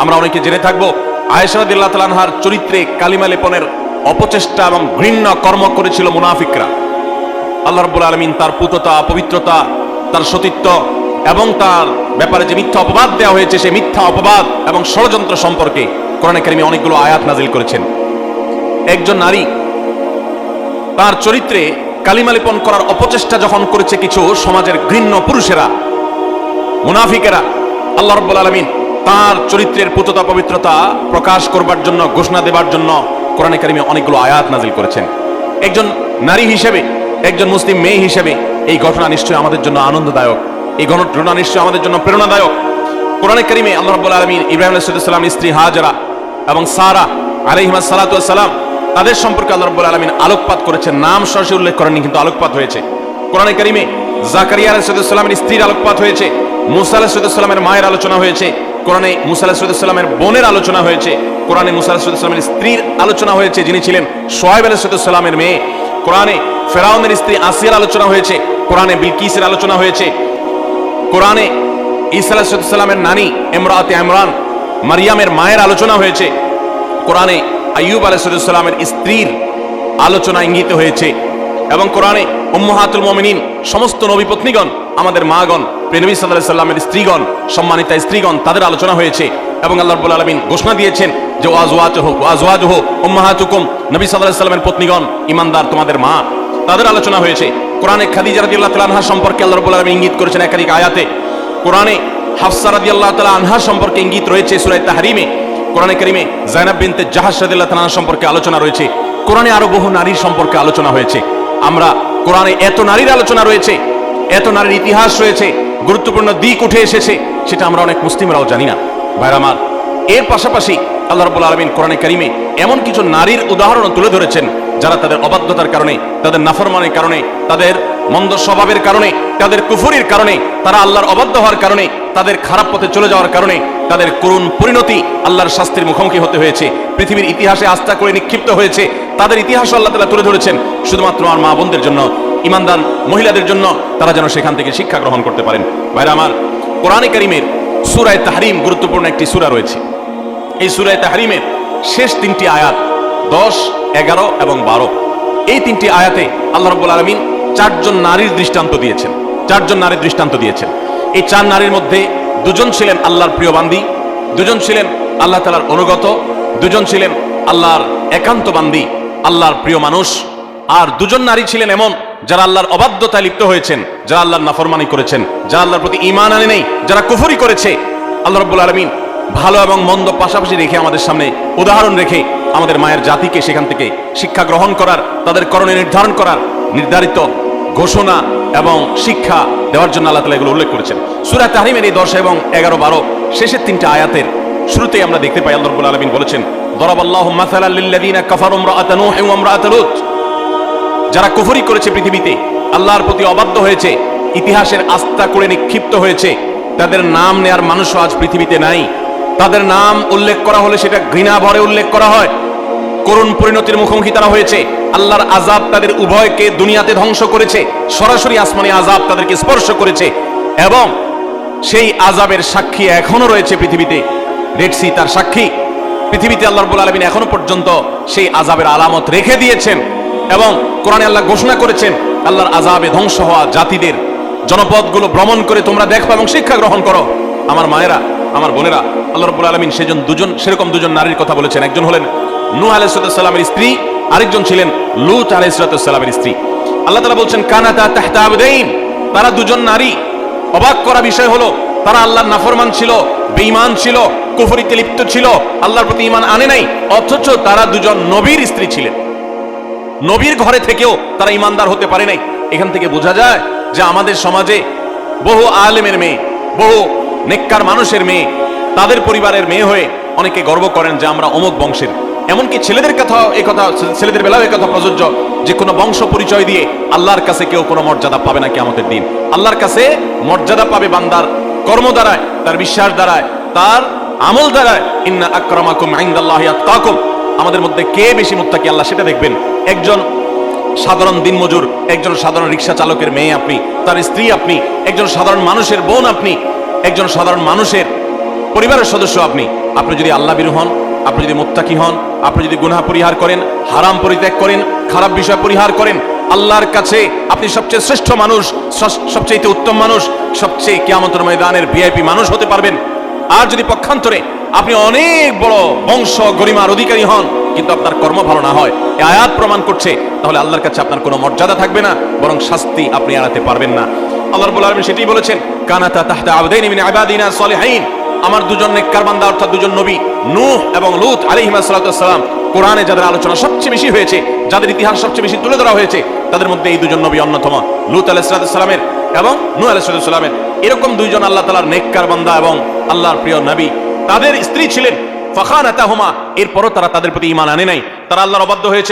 আমরা অনেকে জেনে থাকবো আয়েশা রাদিয়াল্লাহু তাআলা আনহার চরিত্রে কালিমা লেপনের অপচেষ্টা এবং ঘৃণ্য কর্ম করেছিল মুনাফিকরা। আল্লাহ রাব্বুল আলামিন তার পুততা, পবিত্রতা, তার সতীত্ব এবং তার ব্যাপারে যে মিথ্যা অপবাদ দেওয়া হয়েছে, সেই মিথ্যা অপবাদ এবং ষড়যন্ত্র সম্পর্কে কোরআনে কারিমে অনেকগুলো আয়াত নাজিল করেছেন। একজন নারী তার চরিত্রে কালিমা লেপন করার অপচেষ্টা যখন করেছে কিছু সমাজের ঘৃণ্য পুরুষেরা, মুনাফিকেরা, আল্লাহ রাব্বুল আলামিন তার চরিত্রের পুততা পবিত্রতা প্রকাশ করবার জন্য, ঘোষণা দেবার জন্য কোরআনে কারিমে অনেকগুলো আয়াত নাজিল করেছেন। একজন নারী হিসেবে, একজন মুসলিম মেয়ে হিসেবে এই ঘটনা নিশ্চয়ই আমাদের জন্য আনন্দদায়ক, এই ঘটনা নিশ্চয়ই আমাদের জন্য প্রেরণাদায়ক। কোরআনে কারিমে আল্লাহ রাব্বুল আলামিন ইব্রাহিম আলাইহিস সালামের স্ত্রী হাজরা এবং সারা আলাইহিমা সালাতু ওয়াস সালাম তাদের সম্পর্কে আল্লাহ রাব্বুল আলামিন আলোকপাত করেছেন। নাম সরাসরি উল্লেখ করেননি, কিন্তু আলোকপাত হয়েছে। কোরআনে কারিমে জাকারিয়া আলাইহিস সালামের স্ত্রীর আলোকপাত হয়েছে, মুসা আলাইহিস সালামের মায়ের আলোচনা হয়েছে, কোরআনে মুসা আলাইহিস সালামের বোনের আলোচনা হয়েছে, কোরআনে মুসা আলাইহিস সালামের স্ত্রীর আলোচনা হয়েছে যিনি ছিলেন শুআয়ব আলাইহিস সালামের মেয়ে, কোরআনে ফেরাউনের স্ত্রী আসিয়ার আলোচনা হয়েছে, কোরআনে বিলকিসের আলোচনা হয়েছে, কোরআনে ঈসা আলাইহিস সালামের নানী ইমরাতে ইমরান মারিয়ামের মায়ের আলোচনা হয়েছে, কোরআনে আইয়ুব আলাইহিস সালামের স্ত্রীর আলোচনা ইঙ্গিত হয়েছে, এবং কোরআনে উম্মাহাতুল মুমিনিন সমস্ত নবী পত্নীগণ, আমাদের মাগণ, নবী সাল্লাল্লাহু আলাইহি সাল্লামের স্ত্রীগণ, সম্মানিতা স্ত্রীগণ, তাদের আলোচনা হয়েছে। এবং আল্লাহ রাব্বুল আলামিন ঘোষণা দিয়েছেন যে আজওয়াজুহু উম্মাহাতুকুম, নবী সাল্লাল্লাহু আলাইহি সাল্লামের পত্নীগণ, ঈমানদার তোমাদের মা, তাদের আলোচনা হয়েছে। কোরআনে খাদিজা রাদিয়াল্লাহু তাআলা আনহা সম্পর্কে আল্লাহ রাব্বুল আলামিন ইঙ্গিত করেছেন একাধিক আয়াতে। কোরআনে হাফসা রাদিয়াল্লাহু তাআলা আনহা সম্পর্কে ইঙ্গিত রয়েছে সূরা তাহরিমে। কোরআনে কারিমে যায়েনাব বিনতে জাহাশ রাদিয়াল্লাহু তাআলা আনহা সম্পর্কে আলোচনা রয়েছে। কোরআনে আরো বহু নারীর সম্পর্কে আলোচনা হয়েছে। আমরা কোরআনে এত নারীর আলোচনা রয়েছে, এত নারীর ইতিহাস রয়েছে, গুরুত্বপূর্ণ দিক উঠে এসেছে, সেটা আমরা অনেক মুসলিমরাও জানি না। ভাইরা আমার, এর পাশাপাশি আল্লাহ রাব্বুল আলামিন কোরআনে কারিমে এমন কিছু নারীর উদাহরণ তুলে ধরেছেন যারা তাদের অবাধ্যতার কারণে, তাদের নাফরমানির কারণে, তাদের মন্দ স্বভাবের কারণে, তাদের কুফরির কারণে, তারা আল্লাহর অবাধ্য হওয়ার কারণে, তাদের খারাপ পথে চলে যাওয়ার কারণে তাদের করুণ পরিণতি আল্লাহর শাস্তির মুখোমুখি হতে হয়েছে, পৃথিবীর ইতিহাসে আস্থা করে নিক্ষিপ্ত হয়েছে। তাদের ইতিহাস আল্লাহ তাআলা তুলে ধরেছেন শুধুমাত্র আমার মা বোনদের জন্য, ঈমানদার মহিলাদের জন্য, তারা যেন সেখান থেকে শিক্ষা গ্রহণ করতে পারেন। ভাইরা আমার, কোরআনে কারিমের সূরা তাহরিম গুরুত্বপূর্ণ একটি সূরা রয়েছে। এই সূরা তাহরিমের শেষ তিনটি আয়াত 10, 11 এবং 12, এই তিনটি আয়াতে আল্লাহ রাব্বুল আলামিন চারজন নারীর দৃষ্টান্ত দিয়েছেন। চারজন নারীর দৃষ্টান্ত দিয়েছেন। এই চার নারীর মধ্যে দুজন ছিলেন আল্লাহর প্রিয় বান্দি, দুজন ছিলেন আল্লাহ তাআলার অনুগত, দুজন ছিলেন আল্লাহর একান্ত বান্দি, আল্লাহর প্রিয় মানুষ, আর দুজন নারী ছিলেন এমন যারা আল্লাহর অবাধ্যতায় লিপ্ত হয়েছেন, যারা আল্লাহর নাফরমানি করেছেন, যারা আল্লাহর প্রতি ঈমান আনে নাই, যারা কুফরি করেছে। আল্লাহ রাব্বুল আলামিন ভালো এবং মন্দ পাশাপাশি রেখে আমাদের সামনে উদাহরণ রেখে আমাদের মায়ের জাতিকে সেখান থেকে শিক্ষা গ্রহণ করার, তাদের করণীয় নির্ধারণ করার নির্ধারিত ঘোষণা এবং শিক্ষা দেওয়ার জন্য আল্লাহ তাআলা এগুলো উল্লেখ করেছেন। সূরা তাহরিমের এই 10 এবং 11, 12 শেষের তিনটা আয়াতের শুরুতেই আমরা দেখতে পাই আল্লাহ রাব্বুল আলামিন বলেছেন, দরাবাল্লাহু মাসালাল লিল্লাযিনা কাফারু ইমরাআতা নূহ ওয়া ইমরাআতা লূত। যারা কুফরি করেছে, পৃথিবীতে আল্লাহর প্রতি অবাধ্য হয়েছে, ইতিহাসের আস্থা করে নিক্ষিপ্ত হয়েছে, তাদের নাম নেয়ার মানুষও আজ পৃথিবীতে নাই। তাদের নাম উল্লেখ করা হলে সেটা ঘৃণা ভরে উল্লেখ করা হয়। করুণ পরিণতির মুখোমুখি তারা হয়েছে। আল্লাহর আযাব তাদের উভয়কে দুনিয়াতে ধ্বংস করেছে, সরাসরি আসমানি আযাব তাদেরকে স্পর্শ করেছে, এবং সেই আযাবের সাক্ষী এখনো রয়েছে পৃথিবীতে। রেড সি তার সাক্ষী। পৃথিবীতে আল্লাহ রাব্বুল আলামিন এখনো পর্যন্ত সেই আযাবের আলামত রেখে দিয়েছেন, এবং কোরআনে আল্লাহ ঘোষণা করেছেন আল্লাহর আযাবে ধ্বংস হওয়া জাতিদের জনপদগুলো ভ্রমণ করে তোমরা দেখো এবং শিক্ষা গ্রহণ করো। আমার মায়েরা, আমার বোনেরা, আল্লাহ রাব্বুল আলামিন সেরকম দুজন নারীর কথা বলেছেন। একজন হলেন নূহ আলাইহিস সালামের স্ত্রী, আরেকজন ছিলেন লূত আলাইহিস সালামের স্ত্রী। আল্লাহ তাআলা বলছেন কানাতা তাহতা আবদাইন, তারা দুজন নারী। অবাক করা বিষয় হলো তারা আল্লাহর নাফরমান ছিল, বেঈমান ছিল, কুফরিতে লিপ্ত ছিল, আল্লাহর প্রতি ঈমান আনে নাই, অথচ তারা দুজন নবীর স্ত্রী ছিলেন। নবীর ঘরে থেকেও তারা ঈমানদার হতে পারে নাই। এখান থেকে বোঝা যায় যে আমাদের সমাজে বহু আলেমের মেয়ে, বহু নেককার মানুষের মেয়ে, তাদের পরিবারের মেয়ে হয়ে অনেকে গর্ব করেন যে আমরা অমুক বংশের। এমনকি ছেলেদের বেলাও এই কথা প্রযোজ্য যে কোনো বংশ পরিচয় দিয়ে আল্লাহর কাছে কেউ কোনো মর্যাদা পাবে না কিয়ামতের দিন। আল্লাহর কাছে মর্যাদা পাবে বান্দার কর্ম দ্বারায়, তার বিশ্বাস দ্বারায়, তার আমল দ্বারায়। ইন্না আকরামাকুম ইনদাল্লাহি আতকাকুম, আমাদের মধ্যে কে বেশি মুত্তাকি আল্লাহ সেটা দেখবেন। একজন সাধারণ দিনমজুর, একজন সাধারণ রিক্সা চালকের মেয়ে আপনি, তার স্ত্রী আপনি, একজন সাধারণ মানুষের বোন আপনি, একজন সাধারণ মানুষের পরিবারের সদস্য আপনি আপনি যদি আল্লাহ ভীরু হন, আপনি যদি মুত্তাকি হন, আপনি যদি গুনাহ পরিহার করেন, হারাম পরিত্যাগ করেন, খারাপ বিষয় পরিহার করেন, আল্লাহর কাছে আপনি সবচেয়ে শ্রেষ্ঠ মানুষ, সবচেয়ে উত্তম মানুষ, সবচেয়ে কিয়ামতের ময়দানের ভিআইপি মানুষ হতে পারবেন। আর যদি পক্ষান্তরে আপনি অনেক বড় বংশ গরিমার অধিকারী হন, কিন্তু আপনার কর্ম ভালো না হয়, এই আয়াত প্রমাণ করছে, তাহলে আল্লাহর কাছে আপনার কোনো মর্যাদা থাকবে না, বরং শাস্তি আপনি এড়াতে পারবেন না। আল্লাহ রাব্বুল আলামিন সেটাই বলেছেন, কানাতা তাহতা আবদাইনি মিন ইবাদিনা সলিহিন, আমার দুজন নেককার বান্দা অর্থাৎ দুজন নবী নূহ এবং লূত আলাইহিস সালাম, কোরআনে যাদের আলোচনা সবচেয়ে বেশি হয়েছে, যাদের ইতিহাস সবচেয়ে বেশি তুলে ধরা হয়েছে, তাদের মধ্যে এই দুজন নবী অন্যতম, লূত আলাইহিস সালামের এবং নূহ আলাইহিস সালামের। এরকম দুইজন আল্লাহ তাআলার নেককার বান্দা এবং আল্লাহর প্রিয় নবী, তাদের স্ত্রী ছিলেন ফাখানাতাহুমা, এরপরও তারা তাদের প্রতি ঈমান আনে নাই, তারা আল্লাহর অবাধ্য হয়েছে,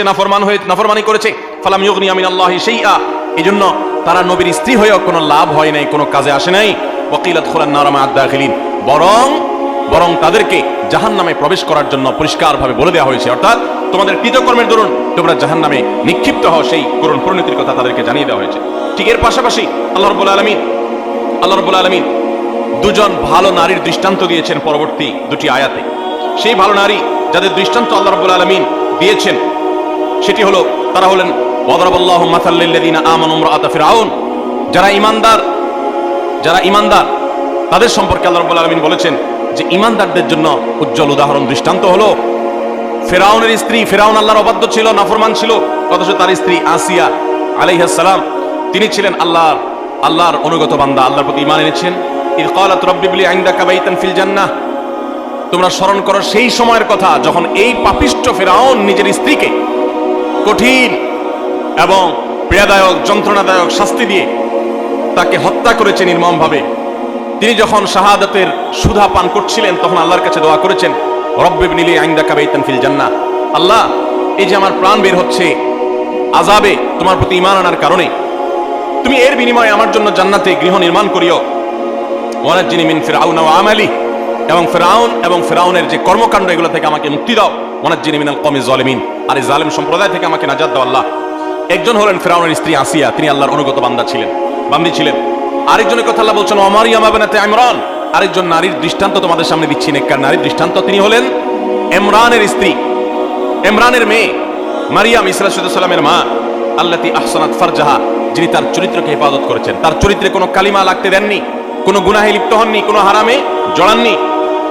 নাফরমানি করেছে। ফালাম ইউগনি মিনাল্লাহি শাইআ, এজন্য তারা নবীর স্ত্রী হয়েও কোনো লাভ হয় নাই, কোনো কাজে আসে নাই। ওয়াকিলাত খুলান নারা মা আদ-দাখিলিন, বরং তাদেরকে জাহান্নামে প্রবেশ করার জন্য পরিষ্কারভাবে বলে দেওয়া হয়েছে, অর্থাৎ তোমাদের কৃতকর্মের দরুন তোমরা জাহান্নামে নিক্ষিপ্ত হও, সেই করুণ পরিণতির কথা তাদেরকে জানিয়ে দেওয়া হয়েছে। ঠিক এর পাশাপাশি আল্লাহ রাব্বুল আলামিন দুজন ভালো নারীর দৃষ্টান্ত দিয়েছেন পরবর্তী দুটি আয়াতে। সেই ভালো নারী যাদের দৃষ্টান্ত আল্লাহ রাব্বুল আলামিন দিয়েছেন, সেটি হলো, তারা হলেন ওয়াদরাবাল্লাহু মাসাল লিল্লাযিনা আমানু ইমরাআতা ফিরআউন, যারা ঈমানদার তাদের সম্পর্কে আল্লাহ রাব্বুল আলামিন বলেছেন যে ঈমানদারদের জন্য উজ্জ্বল উদাহরণ দৃষ্টান্ত হলো ফিরআউনের স্ত্রী। ফিরআউন আল্লাহর অবাধ্য ছিল, নাফরমান ছিল, অথচ তার স্ত্রী আসিয়া আলাইহিস সালাম, তিনি ছিলেন আল্লাহর অনুগত বান্দা, আল্লাহর প্রতি ঈমান এনেছেন। ইয ক্বালাত রাব্বি ইবলি ইনদাকা বাইতান ফিল জান্নাহ, তোমরা স্মরণ করো সেই সময়ের কথা যখন এই পাপিষ্ঠ ফিরআউন নিজের স্ত্রীকে কঠিন এবং পীড়াদায়ক যন্ত্রণাদায়ক শাস্তি দিয়ে তাকে হত্যা করেছে নির্মমভাবে। তিনি যখন শাহাদাতের সুধা পান করছিলেন, তখন আল্লাহর কাছে দোয়া করেছেন, রব্বি ইবনি লি ইনদাকা বাইতান ফিল জান্নাহ, আল্লাহ এই যে আমার প্রাণ বের হচ্ছে আযাবে তোমার প্রতি ঈমান আনার কারণে, তুমি এর বিনিময়ে আমার জন্য জান্নাতে গৃহ নির্মাণ করিও। ওয়ানাজ্জিনি মিন ফিরআউনা ওয়া আমালি, এবং ফিরআউনের যে কর্মকাণ্ড এগুলো থেকে আমাকে মুক্তি দাও। ওয়ানাজ্জিনি মিনাল কওমিজ জালিমিন, আর এই জালেম সম্প্রদায় থেকে আমাকে নাজাত দাও আল্লাহ। একজন হলেন ফিরআউনের স্ত্রী আসিয়া, তিনি আল্লাহর অনুগত বান্দি ছিলেন। আরেকজনের কথা আল্লাহ বলছেন ওয়া মারইয়াম বিনতে ইমরান, আরেকজন নারীর দৃষ্টান্ত তোমাদের সামনে দিচ্ছি, নেককার নারীর দৃষ্টান্ত। তিনি হলেন ইমরানের স্ত্রী, ইমরানের মেয়ে মারিয়াম, ঈসা আলাইহিস সালামের মা, আল্লাতী আহসানাত ফারজাহা, যিনি তার চরিত্রকে হেফাজত করেছেন, তার চরিত্রে কোনো কালিমা লাগতে দেননি, কোনো গুনাহে লিপ্ত হননি, কোনো হারামে জড়াননি।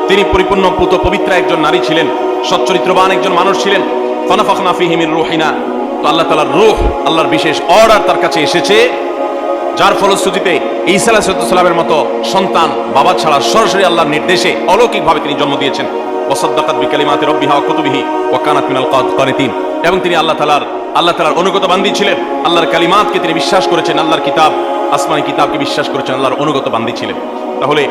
তিনি পরিপূর্ণ পুত পবিত্র একজন নারী ছিলেন, সচ্চরিত্রবান একজন মানুষ ছিলেন। ফানাফাখনা ফীহি মির রূহিনা, তো আল্লাহ তাআলার রূহ, আল্লাহর বিশেষ অর্ডার তার কাছে এসেছে, যার ফলশ্রুতিতে ঈসা আলাইহিস সালামের মতো সন্তান বাবা ছাড়া সরাসরি আল্লাহর নির্দেশে অলৌকিকভাবে তিনি জন্ম দিয়েছেন। ওয়াসাদ্দাকাত বিকালিমাতি রাব্বিহা ওয়া কুতুবিহি ওয়া কানাত মিনাল কানিতিন, এবং তিনি আল্লাহ তাআলার অনুগত বান্দী ছিলেন, আল্লাহর কালিমাতকে তিনি বিশ্বাস করেছেন, আল্লাহর কিতাব, আসমানি কিতাবকে বিশ্বাস করেছেন, আল্লাহর অনুগত বান্দী ছিলেন। তাহলে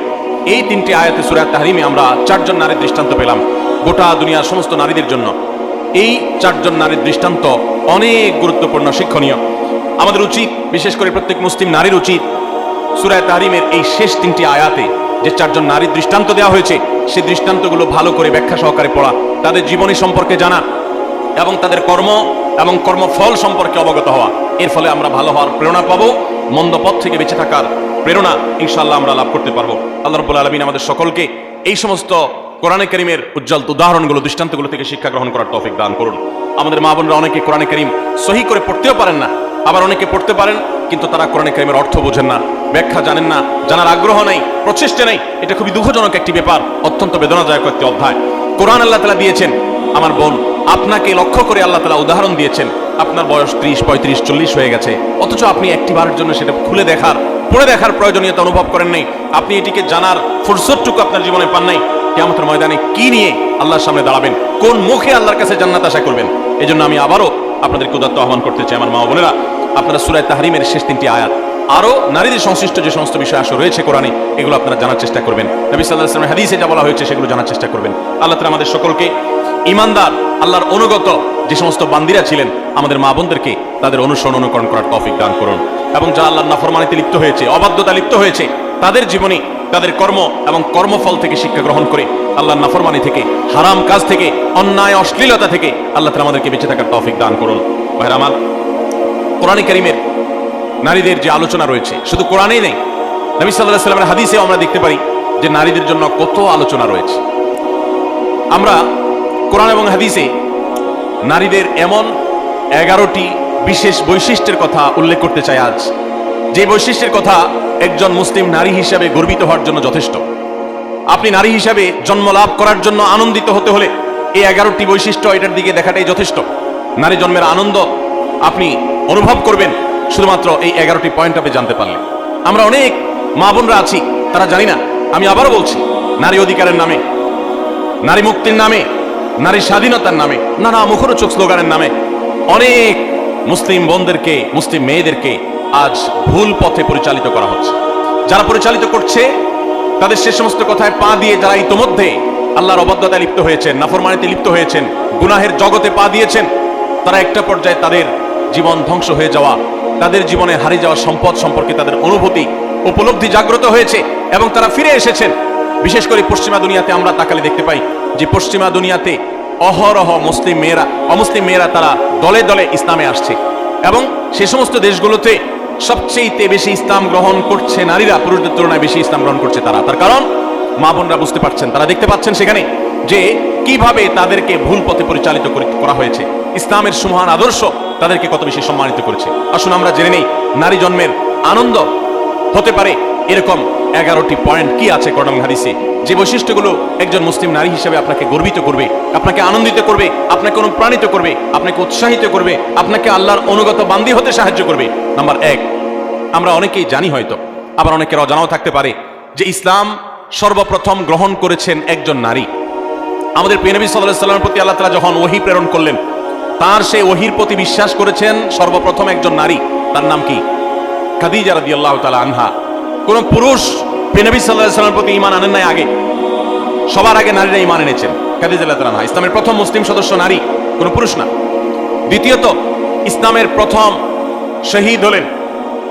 এই তিনটি আয়াতে সূরা তাহরিমে আমরা চারজন নারীর দৃষ্টান্ত পেলাম গোটা দুনিয়ার সমস্ত নারীদের জন্য। এই চারজন নারীর দৃষ্টান্ত অনেক গুরুত্বপূর্ণ, শিক্ষণীয়। আমাদের উচিত, বিশেষ করে প্রত্যেক মুসলিম নারীর উচিত, সূরা তাহরিমের এই শেষ তিনটি আয়াতে যে চারজন নারীর দৃষ্টান্ত দেওয়া হয়েছে, সেই দৃষ্টান্তগুলো ভালো করে ব্যাখ্যা সহকারে পড়া, তাদের জীবনী সম্পর্কে জানা এবং তাদের কর্ম এবং কর্মফল সম্পর্কে অবগত হওয়া। এর ফলে আমরা ভালো হওয়ার প্রেরণা পাবো, মন্দ পথ থেকে বেঁচে থাকার প্রেরণা ইনশাআল্লাহ আমরা লাভ করতে পারবো। আল্লাহ রাব্বুল আলামিন আমাদের সকলকে এই সমস্ত কোরআনে কারীমের উজ্জ্বল উদাহরণগুলো, দৃষ্টান্তগুলো থেকে শিক্ষা গ্রহণ করার তৌফিক দান করুন। আমাদের মা বোনরা অনেকে কোরআনে কারীম সহি করে পড়তেও পারেন না, আবার অনেকে পড়তে পারেন কিন্তু তারা কোরআনে কারীমের অর্থ বোঝেন না, ব্যাখ্যা জানেন না, জানার আগ্রহ নেই, প্রচেষ্টা নেই। এটা খুবই দুঃখজনক একটি ব্যাপার, অত্যন্ত বেদনাদায়ক একটি অধ্যায়। কোরআন আল্লাহ তাআলা দিয়েছেন, আমার বোন, আপনাকে লক্ষ্য করে আল্লাহ তাআলা উদাহরণ দিয়েছেন। আপনার বয়স 30, 35, 40 হয়ে গেছে, অথচ আপনি একটিবারের জন্য সেটা খুলে দেখার, পড়ে দেখার প্রয়োজনীয়তা অনুভব করেন নাই। আপনি এটিকে জানার ফুরসতটুকু আপনার জীবনে পান নাই। কিয়ামতের ময়দানে কি নিয়ে আল্লাহর সামনে দাঁড়াবেন, কোন মুখে আল্লাহর কাছে জান্নাত আশা করবেন? এজন্য আমি আবারও আপনাদেরকে উদাত্ত আহ্বান করতে চাই, আমার মা বোনেরা, আপনারা সূরা তাহরিমের শেষ তিনটি আয়াত, আরো নারীদের সংশ্লিষ্ট যে সমস্ত বিষয় আসলে রয়েছে কোরআনে, এগুলো আপনারা জানার চেষ্টা করবেন। নবী সাল্লাল্লাহু আলাইহি ওয়াসাল্লামের হাদিসে যা বলা হয়েছে সেগুলো জানার চেষ্টা করবেন। আল্লাহ তাআলা আমাদের সকলকে ঈমানদার, আল্লাহর অনুগত যে সমস্ত বান্দীরা ছিলেন, আমাদের মা বোনদেরকে তাদের অনুসরণ অনুকরণ করার তৌফিক দান করুন, এবং যারা আল্লাহর নাফরমানিতে লিপ্ত হয়েছে, অবাধ্যতা লিপ্ত হয়েছে, তাদের জীবনী, তাদের কর্ম এবং কর্মফল থেকে শিক্ষা গ্রহণ করে আল্লাহর নাফরমানি থেকে, হারাম কাজ থেকে, অন্যায় অশ্লীলতা থেকে আল্লাহ তাআলা আমাদেরকে বেঁচে থাকার তৌফিক দান করুন। ভাইরা আমার, কোরআনে কারীমের নারীদের যে আলোচনা রয়েছে শুধু কোরআনেই নেই, নবী সাল্লাল্লাহু আলাইহি ওয়াসাল্লামের হাদিসেও আমরা দেখতে পারি যে নারীদের জন্য কত আলোচনা রয়েছে। আমরা কোরআন এবং হাদিসে নারীদের এমন 11টি বিশেষ বৈশিষ্ট্যের কথা উল্লেখ করতে চাই আজ, যে বৈশিষ্ট্যের কথা একজন মুসলিম নারী হিসাবে গর্বিত হওয়ার জন্য যথেষ্ট। আপনি নারী হিসাবে জন্ম লাভ করার জন্য আনন্দিত হতে হলে এই 11টি বৈশিষ্ট্য এটার দিকে দেখাটাই যথেষ্ট। নারী জন্মের আনন্দ আপনি অনুভব করবেন শুধুমাত্র এই 11টি পয়েন্ট আপনি জানতে পারলে। আমরা অনেক মা বোনরা আছি, তারা জানি না। আমি আবারও বলছি, নারী অধিকারের নামে, নারী মুক্তির নামে, নারী স্বাধীনতার নামে, নানা মুখরোচক স্লোগানের নামে অনেক মুসলিম বোনদেরকে, মুসলিম মেয়েদেরকে আজ ভুল পথে পরিচালিত করা হচ্ছে। যারা পরিচালিত করছে তাদের সে সমস্ত কথায় পা দিয়ে যারা ইতোমধ্যে আল্লাহর অবাধ্যতায় লিপ্ত হয়েছেন, নাফরমানিতে লিপ্ত হয়েছেন, গুনাহের জগতে পা দিয়েছেন, তারা একটা পর্যায়ে তাদের জীবন ধ্বংস হয়ে যাওয়া, তাদের জীবনে হারিয়ে যাওয়া সম্পদ সম্পর্কে তাদের অনুভূতি, উপলব্ধি জাগ্রত হয়েছে এবং তারা ফিরে এসেছেন। বিশেষ করে পশ্চিমা দুনিয়াতে আমরা তাকালে দেখতে পাই যে পশ্চিমা দুনিয়াতে অহরহ মুসলিম মেয়েরা, অমুসলিম মেয়েরা তারা দলে দলে ইসলামে আসছে এবং সে সমস্ত দেশগুলোতে সবচেয়ে বেশি ইসলাম গ্রহণ করছে নারীরা, পুরুষদের তুলনায় বেশি ইসলাম গ্রহণ করছে তারা। তার কারণ মা বোনরা বুঝতে পারছেন, তারা দেখতে পাচ্ছেন সেখানে যে কিভাবে তাদেরকে ভুল পথে পরিচালিত করা হয়েছে। ইসলামের সুমহান আদর্শ তাদেরকে কত বেশি সম্মানিত করেছে। আসুন আমরা জেনে নেই নারী জন্মের আনন্দ হতে পারে এরকম 11টি পয়েন্ট কি আছে কোরআন এবং হাদিসে, যে বৈশিষ্ট্যগুলো একজন মুসলিম নারী হিসেবে আপনাকে গর্বিত করবে, আপনাকে আনন্দিত করবে, আপনাকে অনুপ্রাণিত করবে, আপনাকে উৎসাহিত করবে, আপনাকে আল্লাহর অনুগত বান্দী হতে সাহায্য করবে। নাম্বার 1, আমরা অনেকেই জানি হয়তো, আবার অনেকের অজানাও থাকতে পারে যে ইসলাম সর্বপ্রথম গ্রহণ করেছেন একজন নারী। আমাদের প্রিয় নবী সাল্লাল্লাহু আলাইহি ওয়াসাল্লামের প্রতি আল্লাহ তাআলা যখন ওহী প্রেরণ করলেন, তার সেই ওহীর প্রতি বিশ্বাস করেছেন সর্বপ্রথম একজন নারী। তার নাম কি? খাদিজা রাদিয়াল্লাহু তাআলা আনহা। কোন পুরুষ প্রিয় নবী সাল্লাল্লাহু আলাইহি ওয়াসাল্লামের প্রতি ঈমান আনেন নাই আগে, সবার আগে নারীরা ঈমান এনেছেন। খাদিজা রাদিয়াল্লাহু তাআলা আনহা ইসলামের প্রথম মুসলিম সদস্য নারী, কোন পুরুষ না। দ্বিতীয়ত, ইসলামের প্রথম শহীদ হলেন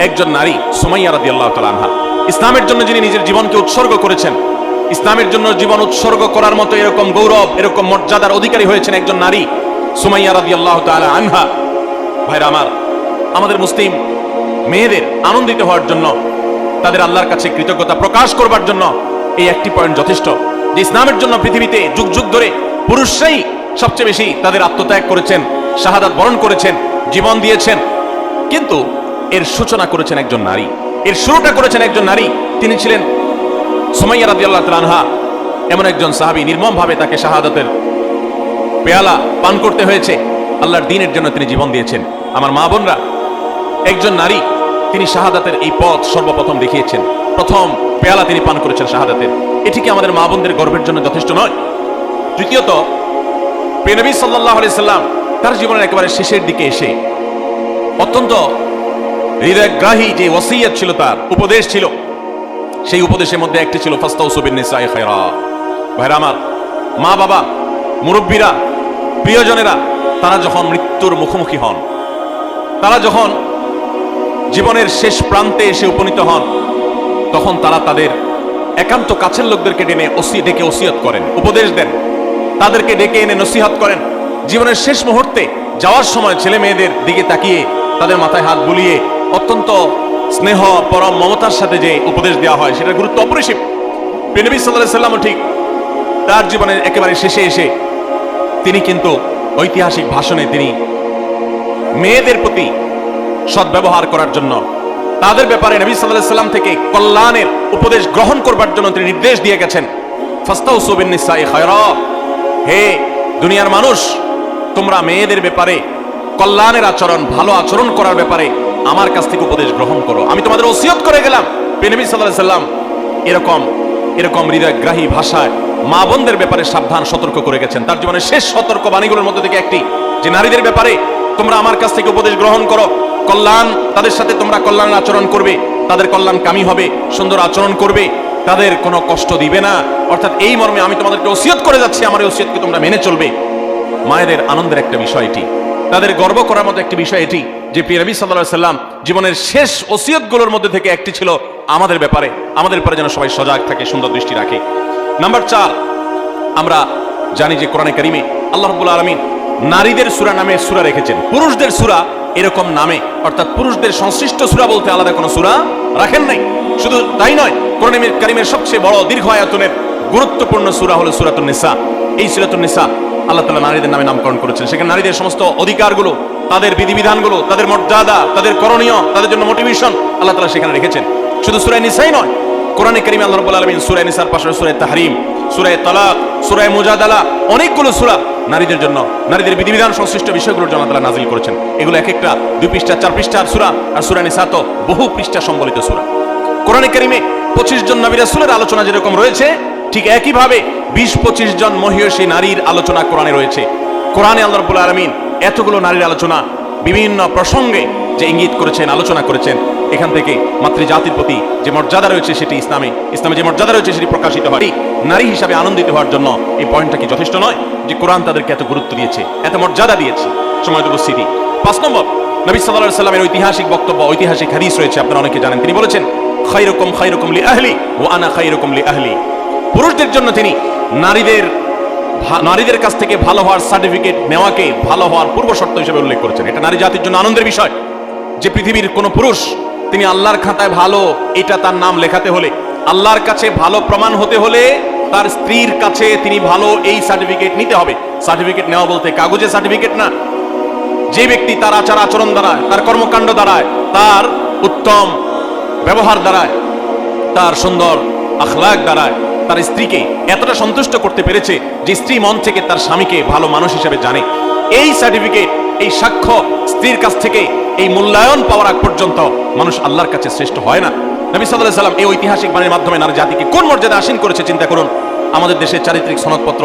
একজন নারী, সুমাইয়া রাদিয়াল্লাহু তাআলা আনহা। ইসলামের জন্য যিনি নিজের জীবনকে উৎসর্গ করেছেন, ইসলামের জন্য জীবন উৎসর্গ করার মতো এরকম গৌরব, এরকম মর্যাদার অধিকারী হয়েছেন একজন নারী, সুমাইয়া রাদিয়াল্লাহু তাআলা আনহা। ভাইরা আমার, আমাদের মুসলিম মেয়েদের আনন্দিত হওয়ার জন্য, তাদের আল্লাহর কাছে কৃতজ্ঞতা প্রকাশ করবার জন্য এই একটি পয়েন্ট যথেষ্ট, যে ইসলামের জন্য পৃথিবীতে যুগ যুগ ধরে পুরুষরাই সবচেয়ে বেশি তাদের আত্মত্যাগ করেছেন, শাহাদাত বরণ করেছেন, জীবন দিয়েছেন, কিন্তু এর সূচনা করেছেন একজন নারী, এর শুরুটা করেছেন একজন নারী। তিনি ছিলেন সুমাইয়া রাদিয়াল্লাহু তাআলা আনহা, এমন একজন সাহাবী, নির্মমভাবে তাকে শাহাদাতের পেয়ালা পান করতে হয়েছে। আল্লাহর দ্বীনের জন্য তিনি জীবন দিয়েছেন। আমার মা বোনরা, একজন নারী, তিনি শাহাদাতের এই পথ সর্বপ্রথম দেখিয়েছেন, প্রথম পেয়ালা তিনি পান করেছেন শাহাদাতের। এটি কি আমাদের মা বোনদের গর্বের জন্য যথেষ্ট নয়? তৃতীয়ত, প্রিয় নবী সাল্লাল্লাহু আলাইহি সাল্লাম তার জীবনের একেবারে শেষের দিকে এসে অত্যন্ত হৃদয়গ্রাহী যে ওসিয়ত ছিল, তার উপদেশ ছিল, সেই উপদেশের মধ্যে একটি ছিল ফাস্তাউসু বিন-নিসাই খায়রা। ভাইরা আমার, মা বাবা, মুরব্বীরা, প্রিয়জনেরা, তারা যখন মৃত্যুর মুখোমুখি হন, তারা যখন জীবনের শেষ প্রান্তে এসে উপনীত হন, তখন তারা তাদের একান্ত কাছের লোকদেরকে ডেকে ওসিয়ত করেন, উপদেশ দেন, তাদেরকে ডেকে এনে নসিহত করেন। জীবনের শেষ মুহূর্তে যাওয়ার সময় ছেলে মেয়েদের দিকে তাকিয়ে তাদের মাথায় হাত বুলিয়ে অত্যন্ত স্নেহ, পরম মমতার সাথে যে উপদেশ দেওয়া হয়, সেটার গুরুত্ব অপরিসীম। প্রিয় নবী সাল্লাল্লাহু আলাইহি ওয়াসাল্লামও ঠিক তার জীবনের একেবারে শেষে এসে তিনি কিন্তু ঐতিহাসিক ভাষণে তিনি মেয়েদের প্রতি সদ্ব্যবহার করার জন্য, তাদের ব্যাপারে নবী সাল্লাল্লাহু আলাইহি ওয়াসাল্লাম থেকে কল্যাণের উপদেশ গ্রহণ করবার জন্য তিনি নির্দেশ দিয়ে গেছেন, ফাস্তাউসু বিন-নিসাই খায়রা। হে দুনিয়ার মানুষ, তোমরা মেয়েদের ব্যাপারে কল্যাণের আচরণ, ভালো আচরণ করার ব্যাপারে আমার কাছ থেকে উপদেশ গ্রহণ করো, আমি তোমাদের ওসিয়ত করে গেলাম। নবী সাল্লাল্লাহু আলাইহি ওয়াসাল্লাম এরকম হৃদয়গ্রাহী ভাষায় মা বোনদের ব্যাপারে সাবধান সতর্ক করে গেছেন। তার জীবনের শেষ সতর্ক বাণীগুলোর মধ্যে থেকে একটি, যে নারীদের ব্যাপারে তোমরা আমার কাছ থেকে উপদেশ গ্রহণ করো, কল্যাণ, তাদের সাথে তোমরা কল্যাণের আচরণ করবে, তাদের কল্যাণ কামী হবে, সুন্দর আচরণ করবে, তাদের কোনো কষ্ট দিবে না। অর্থাৎ এই মর্মে আমি তোমাদেরকে ওসিয়ত করে যাচ্ছি, আমার এই ওসিয়তকে তোমরা মেনে চলবে। মায়েদের আনন্দের একটা বিষয় এটি, তাদের গর্ব করার মতো একটি বিষয় এটি, যে প্রিয় নবী সাল্লাল্লাহু আলাইহি ওয়াসাল্লাম জীবনের শেষ ওসিয়তগুলোর মধ্যে থেকে একটি ছিল আমাদের ব্যাপারে যেন সবাই সজাগ থাকে, সুন্দর দৃষ্টি রাখে। নাম্বার 4, আমরা জানি যে কোরআনে কারিমে আল্লাহ রাব্বুল আলামিন নারীদের সূরা নামে সূরা রেখেছেন, পুরুষদের সূরা এরকম নামে, অর্থাৎ পুরুষদের সংশ্লিষ্ট সূরা বলতে আলাদা কোনো সূরা রাখেন নাই। শুধু তাই নয়, কোরআন কারীমের সবচেয়ে বড় দীর্ঘ আয়াতনের গুরুত্বপূর্ণ সূরা হলো সূরাতুন নিসা। এই সূরাতুন নিসা আল্লাহ তাআলা নারীদের নামে নামকরণ করেছেন। সেখানে নারীদের সমস্ত অধিকারগুলো, তাদের বিধিবিধানগুলো, তাদের মর্যাদা, তাদের করণীয়, তাদের জন্য মোটিভেশন আল্লাহ তাআলা সেখানে রেখেছেন। শুধু সূরা নিসাই নয়, কোরআনে কারীমে আল্লাহ রাব্বুল আলামিন সূরা নিসার পাশে সূরা তাহরিম, সূরা তালাক, সূরা মুজাদালা, অনেকগুলো সূরা নারীদের জন্য, নারীদের বিধিবিধান সংশ্লিষ্ট বিষয়গুলোর জন্য আল্লাহ তাআলা নাযিল করেছেন। এগুলো এক একটা 2 পৃষ্ঠা 4 পৃষ্ঠার সূরা, আর সূরা নিসা তো বহু পৃষ্ঠা সম্বলিত সূরা। কোরআনে কারীমে 25 জন নবী রাসূলের আলোচনা যেরকম রয়েছে, ঠিক একইভাবে 20-25 জন মহিয়সী নারীর আলোচনা কোরআনে রয়েছে। কোরআনে আল্লাহ রাব্বুল আলামিন এতগুলো নারীর আলোচনা বিভিন্ন প্রসঙ্গে যে ইঙ্গিত করেছেন, আলোচনা করেছেন, এখান থেকে মাতৃজাতির প্রতি যে মর্যাদা রয়েছে সেটি ইসলামে যে মর্যাদা রয়েছে সেটি প্রকাশিত হয়। নারী হিসাবে আনন্দিত হওয়ার জন্য এই পয়েন্টটা কি যথেষ্ট নয় যে কোরআন তাদেরকে এত গুরুত্ব দিয়েছে, এত মর্যাদা দিয়েছে? সময় উপস্থিতি 5 নম্বর, নবী সাল্লাল্লাহু আলাইহি সাল্লামের ঐতিহাসিক বক্তব্য, ঐতিহাসিক হাদিস রয়েছে, আপনারা অনেকে জানেন। তিনি বলেছেন, খায়রুকুম লি আহলি ওয়া আনা খায়রুকুম লি আহলি। পুরুষদের জন্য তিনি নারীদের কাছ থেকে ভালো হওয়ার সার্টিফিকেট নেওয়াকে ভালো হওয়ার পূর্ব শর্ত হিসেবে উল্লেখ করেছেন। এটা নারী জাতির জন্য আনন্দের বিষয় যে পৃথিবীর কোন পুরুষ তিনি আল্লাহর খাতায় ভালো, এটা তার নাম লেখাতে হলে, আল্লাহর কাছে ভালো প্রমাণ হতে হলে তার স্ত্রীর কাছে তিনি ভালো এই সার্টিফিকেট নিতে হবে। সার্টিফিকেট নেওয়া বলতে কাগজে সার্টিফিকেট না। যে ব্যক্তি তার আচার আচরণ দ্বারায়, তার কর্মকাণ্ড দ্বারায়, তার উত্তম ব্যবহার দ্বারায়, তার সুন্দর আখলাক দ্বারায় তার স্ত্রীকে এতটা সন্তুষ্ট করতে পেরেছে যে স্ত্রী মন থেকে তার স্বামীকে ভালো মানুষ হিসেবে জানে, এই সার্টিফিকেট, এই সাক্ষ্য স্ত্রীর কাছ থেকে এই মূল্যায়ন পাওয়ার আগ পর্যন্ত মানুষ আল্লাহর কাছে শ্রেষ্ঠ হয় না। নবী সাল্লাল্লাহু আলাইহি সাল্লাম এই ঐতিহাসিক বাণীর মাধ্যমে নারী জাতিকে কোন মর্যাদা আসীন করেছে চিন্তা করুন। আমাদের দেশের চারিত্রিক সনদপত্র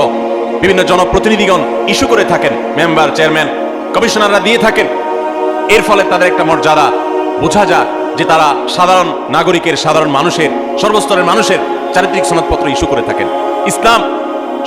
বিভিন্ন জনপ্রতিনিধিগণ ইস্যু করে থাকেন, মেম্বার, চেয়ারম্যান, কমিশনাররা দিয়ে থাকেন। এর ফলে তাদের একটা মর্যাদা বোঝা যায় যে তারা সাধারণ নাগরিকের, সাধারণ মানুষের, সর্বস্তরের মানুষের চারিত্রিক সনদপত্র ইস্যু করে থাকেন। ইসলাম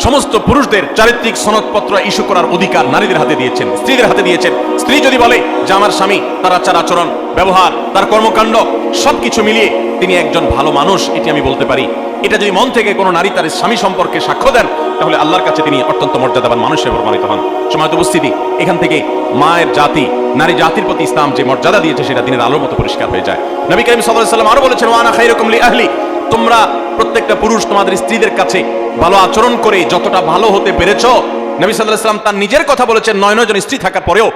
সমস্ত পুরুষদের চারিত্রিক সনদপত্র ইস্যু করার অধিকার নারীদের হাতে দিয়েছেন, স্ত্রীদের হাতে দিয়েছেন। স্ত্রী যদি বলে যে আমার স্বামী, তার আচার আচরণ, ব্যবহার, তার কর্মকাণ্ড সবকিছু মিলিয়ে তিনি একজন ভালো মানুষ, এটি আমি বলতে পারি, এটা যদি মন থেকে কোনো নারী তার স্বামী সম্পর্কে সাক্ষ্য দেন, তাহলে আল্লাহর কাছে তিনি অত্যন্ত মর্যাদাবান মানুষের প্রমাণিত হন। সময়ত উপস্থিতি, এখান থেকে মায়ের জাতি, নারী জাতির প্রতি ইসলাম যে মর্যাদা দিয়েছে সেটা দিনের আলোর মতো পরিষ্কার হয়ে যায়। নবী করিম সাল্লাল্লাহু আলাইহি সাল্লাম আরো বলেছেন, ওয়া আনা খায়রুকুম লি আহলি, তোমরা প্রত্যেকটা পুরুষ তোমাদের স্ত্রীদের কাছে ভালো আচরণ করে যতটা ভালো হতে পেরেছো। নবী সাল্লাল্লাহু আলাইহি সাল্লাম তার নিজের কথা বলেছেন, 9 জন স্ত্রী থাকার পরেও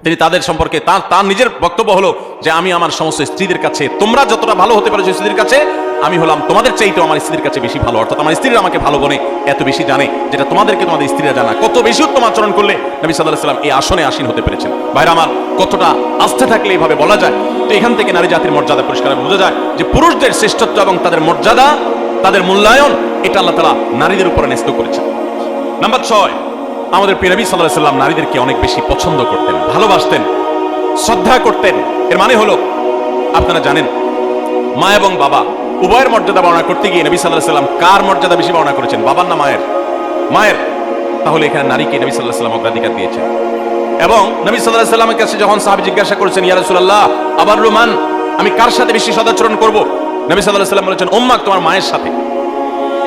তিনি তাদের সম্পর্কে তার নিজের বক্তব্য হলো যে আমি আমার সমস্ত স্ত্রীদের কাছে, তোমরা যতটা ভালো হতে পেরেছো স্ত্রীদের কাছে, আমি হলাম তোমাদের চাইতেও আমার স্ত্রীর কাছে বেশি ভালো। অর্থাৎ আমার স্ত্রীরা আমাকে ভালো বনে এত বেশি জানে যেটা তোমাদেরকে তোমাদের স্ত্রীরা জানা। কত বেশি উত্তম আচরণ করলে নবী সাল্লাল্লাহু আলাইহি সাল্লাম এই আসনে আসীন হতে পেরেছেন। ভাইরা আমার, কতটা আস্থা থাকলে এইভাবে বলা যায়। তো এখান থেকে নারী জাতির মর্যাদা পরিষ্কার বোঝা যায় যে পুরুষদের শ্রেষ্ঠত্ব এবং তাদের মর্যাদা, তাদের মূল্যায়ন, এটা আল্লাহ তাআলা নারীদের উপরে ন্যস্ত করেছেন। নাম্বার 6, আমাদের প্রিয় নবী সাল্লাল্লাহু আলাইহি সাল্লাম নারীদেরকে অনেক বেশি পছন্দ করতেন, ভালোবাসতেন, শ্রদ্ধা করতেন। এর মানে হলো, আপনারা জানেন, মা এবং বাবা উভয়ের মর্যাদা বর্ণনা করতে গিয়ে নবী সাল্লাল্লাহু আলাইহি সাল্লাম কার মর্যাদা বেশি বর্ণনা করেছেন, বাবার না মায়ের? মায়ের। তাহলে এখানে নারীকে নবী সাল্লাল্লাহু আলাইহি সাল্লাম অগ্রাধিকার দিয়েছেন। এবং নবী সাল্লাল্লাহু আলাইহি সাল্লামের কাছে যখন সাহাবী জিজ্ঞাসা করেছেন, ইয়া রাসূলুল্লাহ, আবারু মান, আমি কার সাথে বেশি সদাচরণ করব? নবী সাল্লাল্লাহু আলাইহি সাল্লাম বলেছেন, উম্মাক, তোমার মায়ের সাথে।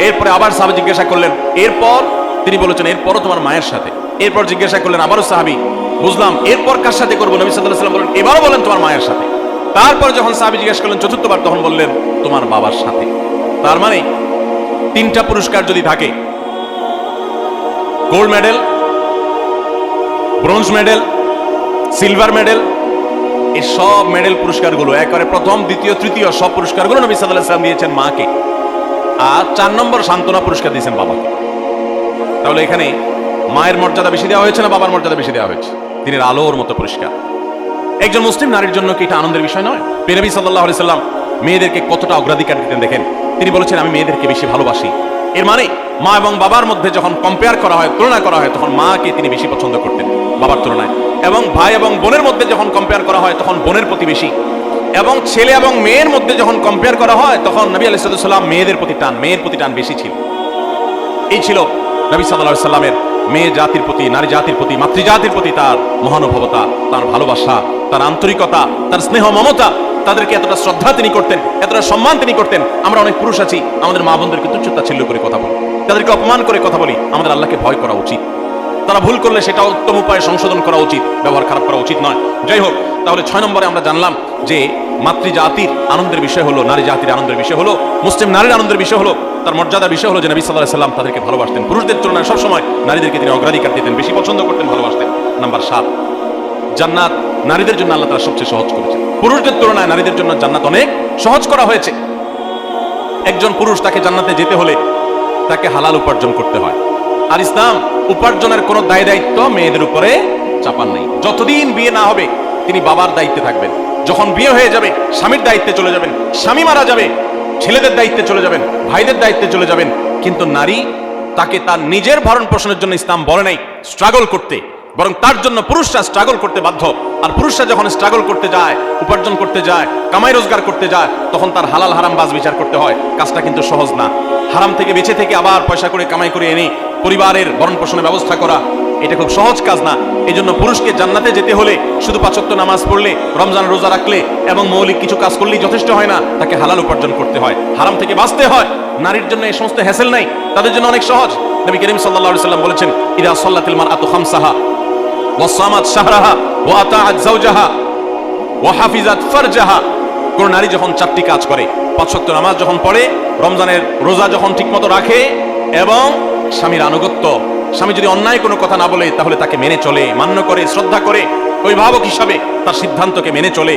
এরপরে আবার সাহাবী জিজ্ঞাসা করলেন, এরপর তিনি বলেছেন, এরপরও তোমার মায়ের সাথে। এরপর জিজ্ঞাসা করলেন আবারও সাহাবী, বুঝলাম, এরপর কার সাথে করবো? নবী সাল্লাল্লাহু আলাইহি সাল্লাম বলেন, এবারও বলেন তোমার মায়ের সাথে। তারপর যখন সাহাবী জিজ্ঞাসা করলেন চতুর্থবার, তখন বললেন তোমার বাবার সাথে। তার মানে 3টা পুরস্কার যদি থাকে, gold medal, bronze medal, silver medal, এই সব মেডেল পুরস্কারগুলো একেবারে প্রথম, দ্বিতীয়, তৃতীয় সব পুরস্কারগুলো নবী সাল্লাল্লাহু আলাইহি সাল্লাম দিয়েছেন মাকে। আর 4 নম্বর সান্ত্বনা পুরস্কার দিয়েছেন বাবাকে। তাহলে এখানে মায়ের মর্যাদা বেশি দেওয়া হয়েছে না বাবার মর্যাদা বেশি দেওয়া হয়েছে? দিনের আলোর মতো পরিষ্কার। একজন মুসলিম নারীর জন্য কি এটা আনন্দের বিষয় নয়? নবী সাল্লাল্লাহু আলাইহি সাল্লাম মেয়েদেরকে কতটা অগ্রাধিকার দিতেন দেখেন। তিনি বলেছেন, আমি মেয়েদেরকে বেশি ভালোবাসি। এর মানে মা এবং বাবার মধ্যে যখন কম্পেয়ার করা হয়, তুলনা করা হয়, তখন মাকে তিনি বেশি পছন্দ করতেন বাবার তুলনায়। এবং ভাই এবং বোনের মধ্যে যখন কম্পেয়ার করা হয়, তখন বোনের প্রতি বেশি। এবং ছেলে এবং মেয়ের মধ্যে যখন কম্পেয়ার করা হয়, তখন নবী আলাইহিস সালাম মেয়ের প্রতি টান বেশি ছিল। এই ছিল নবী সাল্লাল্লাহু আলাইহি সাল্লামের মেয়ে জাতির প্রতি, নারী জাতির প্রতি, মাতৃজাতির প্রতি তার মহানুভবতা, তার ভালোবাসা, তার আন্তরিকতা, তার স্নেহ মমতা। তাদেরকে এতটা শ্রদ্ধা তিনি করতেন, এতটা সম্মান তিনি করতেন। আমরা অনেক পুরুষ আছি, আমাদের মা বোনদেরকে তুচ্ছ তাচ্ছিল্য করে কথা বলি, তাদেরকে অপমান করে কথা বলি। আমাদের আল্লাহকে ভয় করা উচিত। তারা ভুল করলে সেটা উত্তম উপায়ে সংশোধন করা উচিত, ব্যবহার খারাপ করা উচিত নয়। যাই হোক, তাহলে 6 নম্বরে আমরা জানলাম যে মাতৃজাতির আনন্দের বিষয় হলো, নারী জাতির আনন্দের বিষয় হলো, মুসলিম নারীর আনন্দের বিষয় হলো, তার মর্যাদার বিষয় হলো যে নবী সাল্লাল্লাহু আলাইহি সাল্লাম তাদেরকে ভালোবাসতেন। পুরুষদের তুলনায় সবসময় নারীদেরকে তিনি অগ্রাধিকার দিতেন, বেশি পছন্দ করতেন, ভালোবাসতেন। নাম্বার 7, জান্নাত নারীদের জন্য আল্লাহ তাআলা সবচেয়ে সহজ করেছেন। পুরুষদের তুলনায় নারীদের জন্য জান্নাত অনেক সহজ করা হয়েছে। একজন পুরুষ তাকে জান্নাতে যেতে হলে তাকে হালাল উপার্জন করতে হয়। আর ইসলাম উপার্জনের কোনো দায় দায়িত্ব মেয়েদের উপরে চাপান নাই। যতদিন বিয়ে না হবে তিনি বাবার দায়িত্বে থাকবেন। যখন বিয়ে হয়ে যাবে স্বামীর দায়িত্বে চলে যাবেন, স্বামী মারা যাবে ছেলেদের দায়িত্বে চলে যাবেন, ভাইদের দায়িত্বে চলে যাবেন। কিন্তু নারী, তাকে তার নিজের ভরণ পোষণের জন্য ইসলাম বলে নাই স্ট্রাগল করতে, বরং তার জন্য পুরুষরা স্ট্রাগল করতে বাধ্য। আর পুরুষরা যখন স্ট্রাগল করতে যায়, উপার্জন করতে যায়, কামাই রোজগার করতে যায়, তখন তার হালাল হারাম বাজ বিচার করতে হয়। কাজটা কিন্তু সহজ না। হারাম থেকে বেঁচে থেকে আবার পয়সা করে কামাই করে এনে পরিবারের ভরণ পোষণের ব্যবস্থা করা, এটা খুব সহজ কাজ না। এই জন্য পুরুষকে জান্নাতে যেতে হলে শুধু 5 ওয়াক্ত নামাজ পড়লে, রমজান রোজা রাখলে এবং মৌলিক কিছু কাজ করলেই যথেষ্ট হয় না, তাকে হালাল উপার্জন করতে হয়, হারাম থেকে বাঁচতে হয়। নারীর জন্য এই সমস্ত হ্যাসেল নাই, তাদের জন্য অনেক সহজ। নবী করিম সাল্লাল্লাহু আলাইহি ওয়াসাল্লাম বলেছেন, ইদা সাল্লাতিল মারআতু খামসাহা ওয়া সামাত শাহরাহা ওয়া আতাআত যাওজাহা ওয়া হাফিজাত ফারজাহা। কোন নারী যখন 4টি কাজ করে, 5 ওয়াক্ত নামাজ যখন পড়ে, রমজানের রোজা যখন ঠিকমতো রাখে এবং স্বামীর আনুগত্য, স্বামী যদি অন্যায় কোনো কথা না বলে তাহলে তাকে মেনে চলে, মান্য করে, শ্রদ্ধা করে, অভিভাবক হিসাবে তার সিদ্ধান্তকে মেনে চলে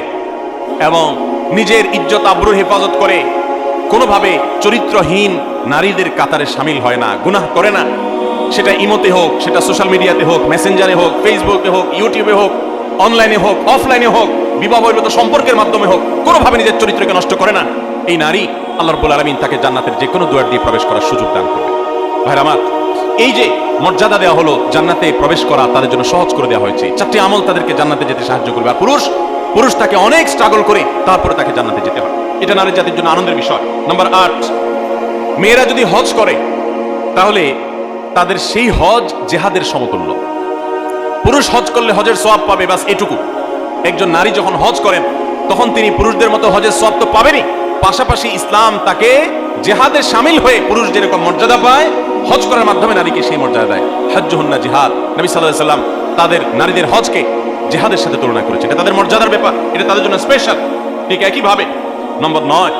এবং নিজের ইজ্জত আবরু হেফাজত করে, কোনোভাবে চরিত্রহীন নারীদের কাতারে শামিল হয় না, গুনাহ করে না। সেটা ইমোতে হোক, সেটা সোশ্যাল মিডিয়াতে হোক, মেসেঞ্জারে হোক, ফেসবুকে হোক, ইউটিউবে হোক, অনলাইনে হোক, অফলাইনে হোক, বিবাহ বহির্ভূত সম্পর্কের মাধ্যমে হোক, কোনোভাবে নিজের চরিত্রকে নষ্ট করে না। এই নারী আল্লাহ রাব্বুল আলামিন তাকে জান্নাতের যে কোনো দুয়ার দিয়ে প্রবেশ করার সুযোগ দান করবে। ভাইরা আমার, এই যে মর্যাদা দেওয়া হলো, জান্নাতে প্রবেশ করা তাদের জন্য সহজ করে দেওয়া হয়েছে। 4টি আমল তাদেরকে জান্নাতে যেতে সাহায্য করবে। আর পুরুষ তাকে অনেক স্ট্রাগল করে তারপরে তাকে জান্নাতে যেতে হয়। এটা নারী জাতির জন্য আনন্দের বিষয়। নাম্বার 8, মেয়েরা যদি হজ করে তাহলে তাদের সেই হজ জেহাদের সমতুল্য। পুরুষ হজ করলে হজের সওয়াব পাবে, বাস এটুকু। একজন নারী যখন হজ করেন তখন তিনি পুরুষদের মতো হজের সওয়াব তো পাবেনই, পাশাপাশি ইসলাম তাকে জেহাদে শামিল হয়ে পুরুষ যেরকম মর্যাদা পায়, হজ করার মাধ্যমে নারীকে সেই মর্যাদা দেয়। হজ্জুহুন্না জিহাদ। নবী সাল্লাল্লাহু আলাইহি সাল্লাম তাদের নারীদের হজকে জিহাদের সাথে তুলনা করেছে। এটা তাদের মর্যাদার ব্যাপার, এটা তাদের জন্য স্পেশাল। ঠিক একইভাবে নম্বর 9,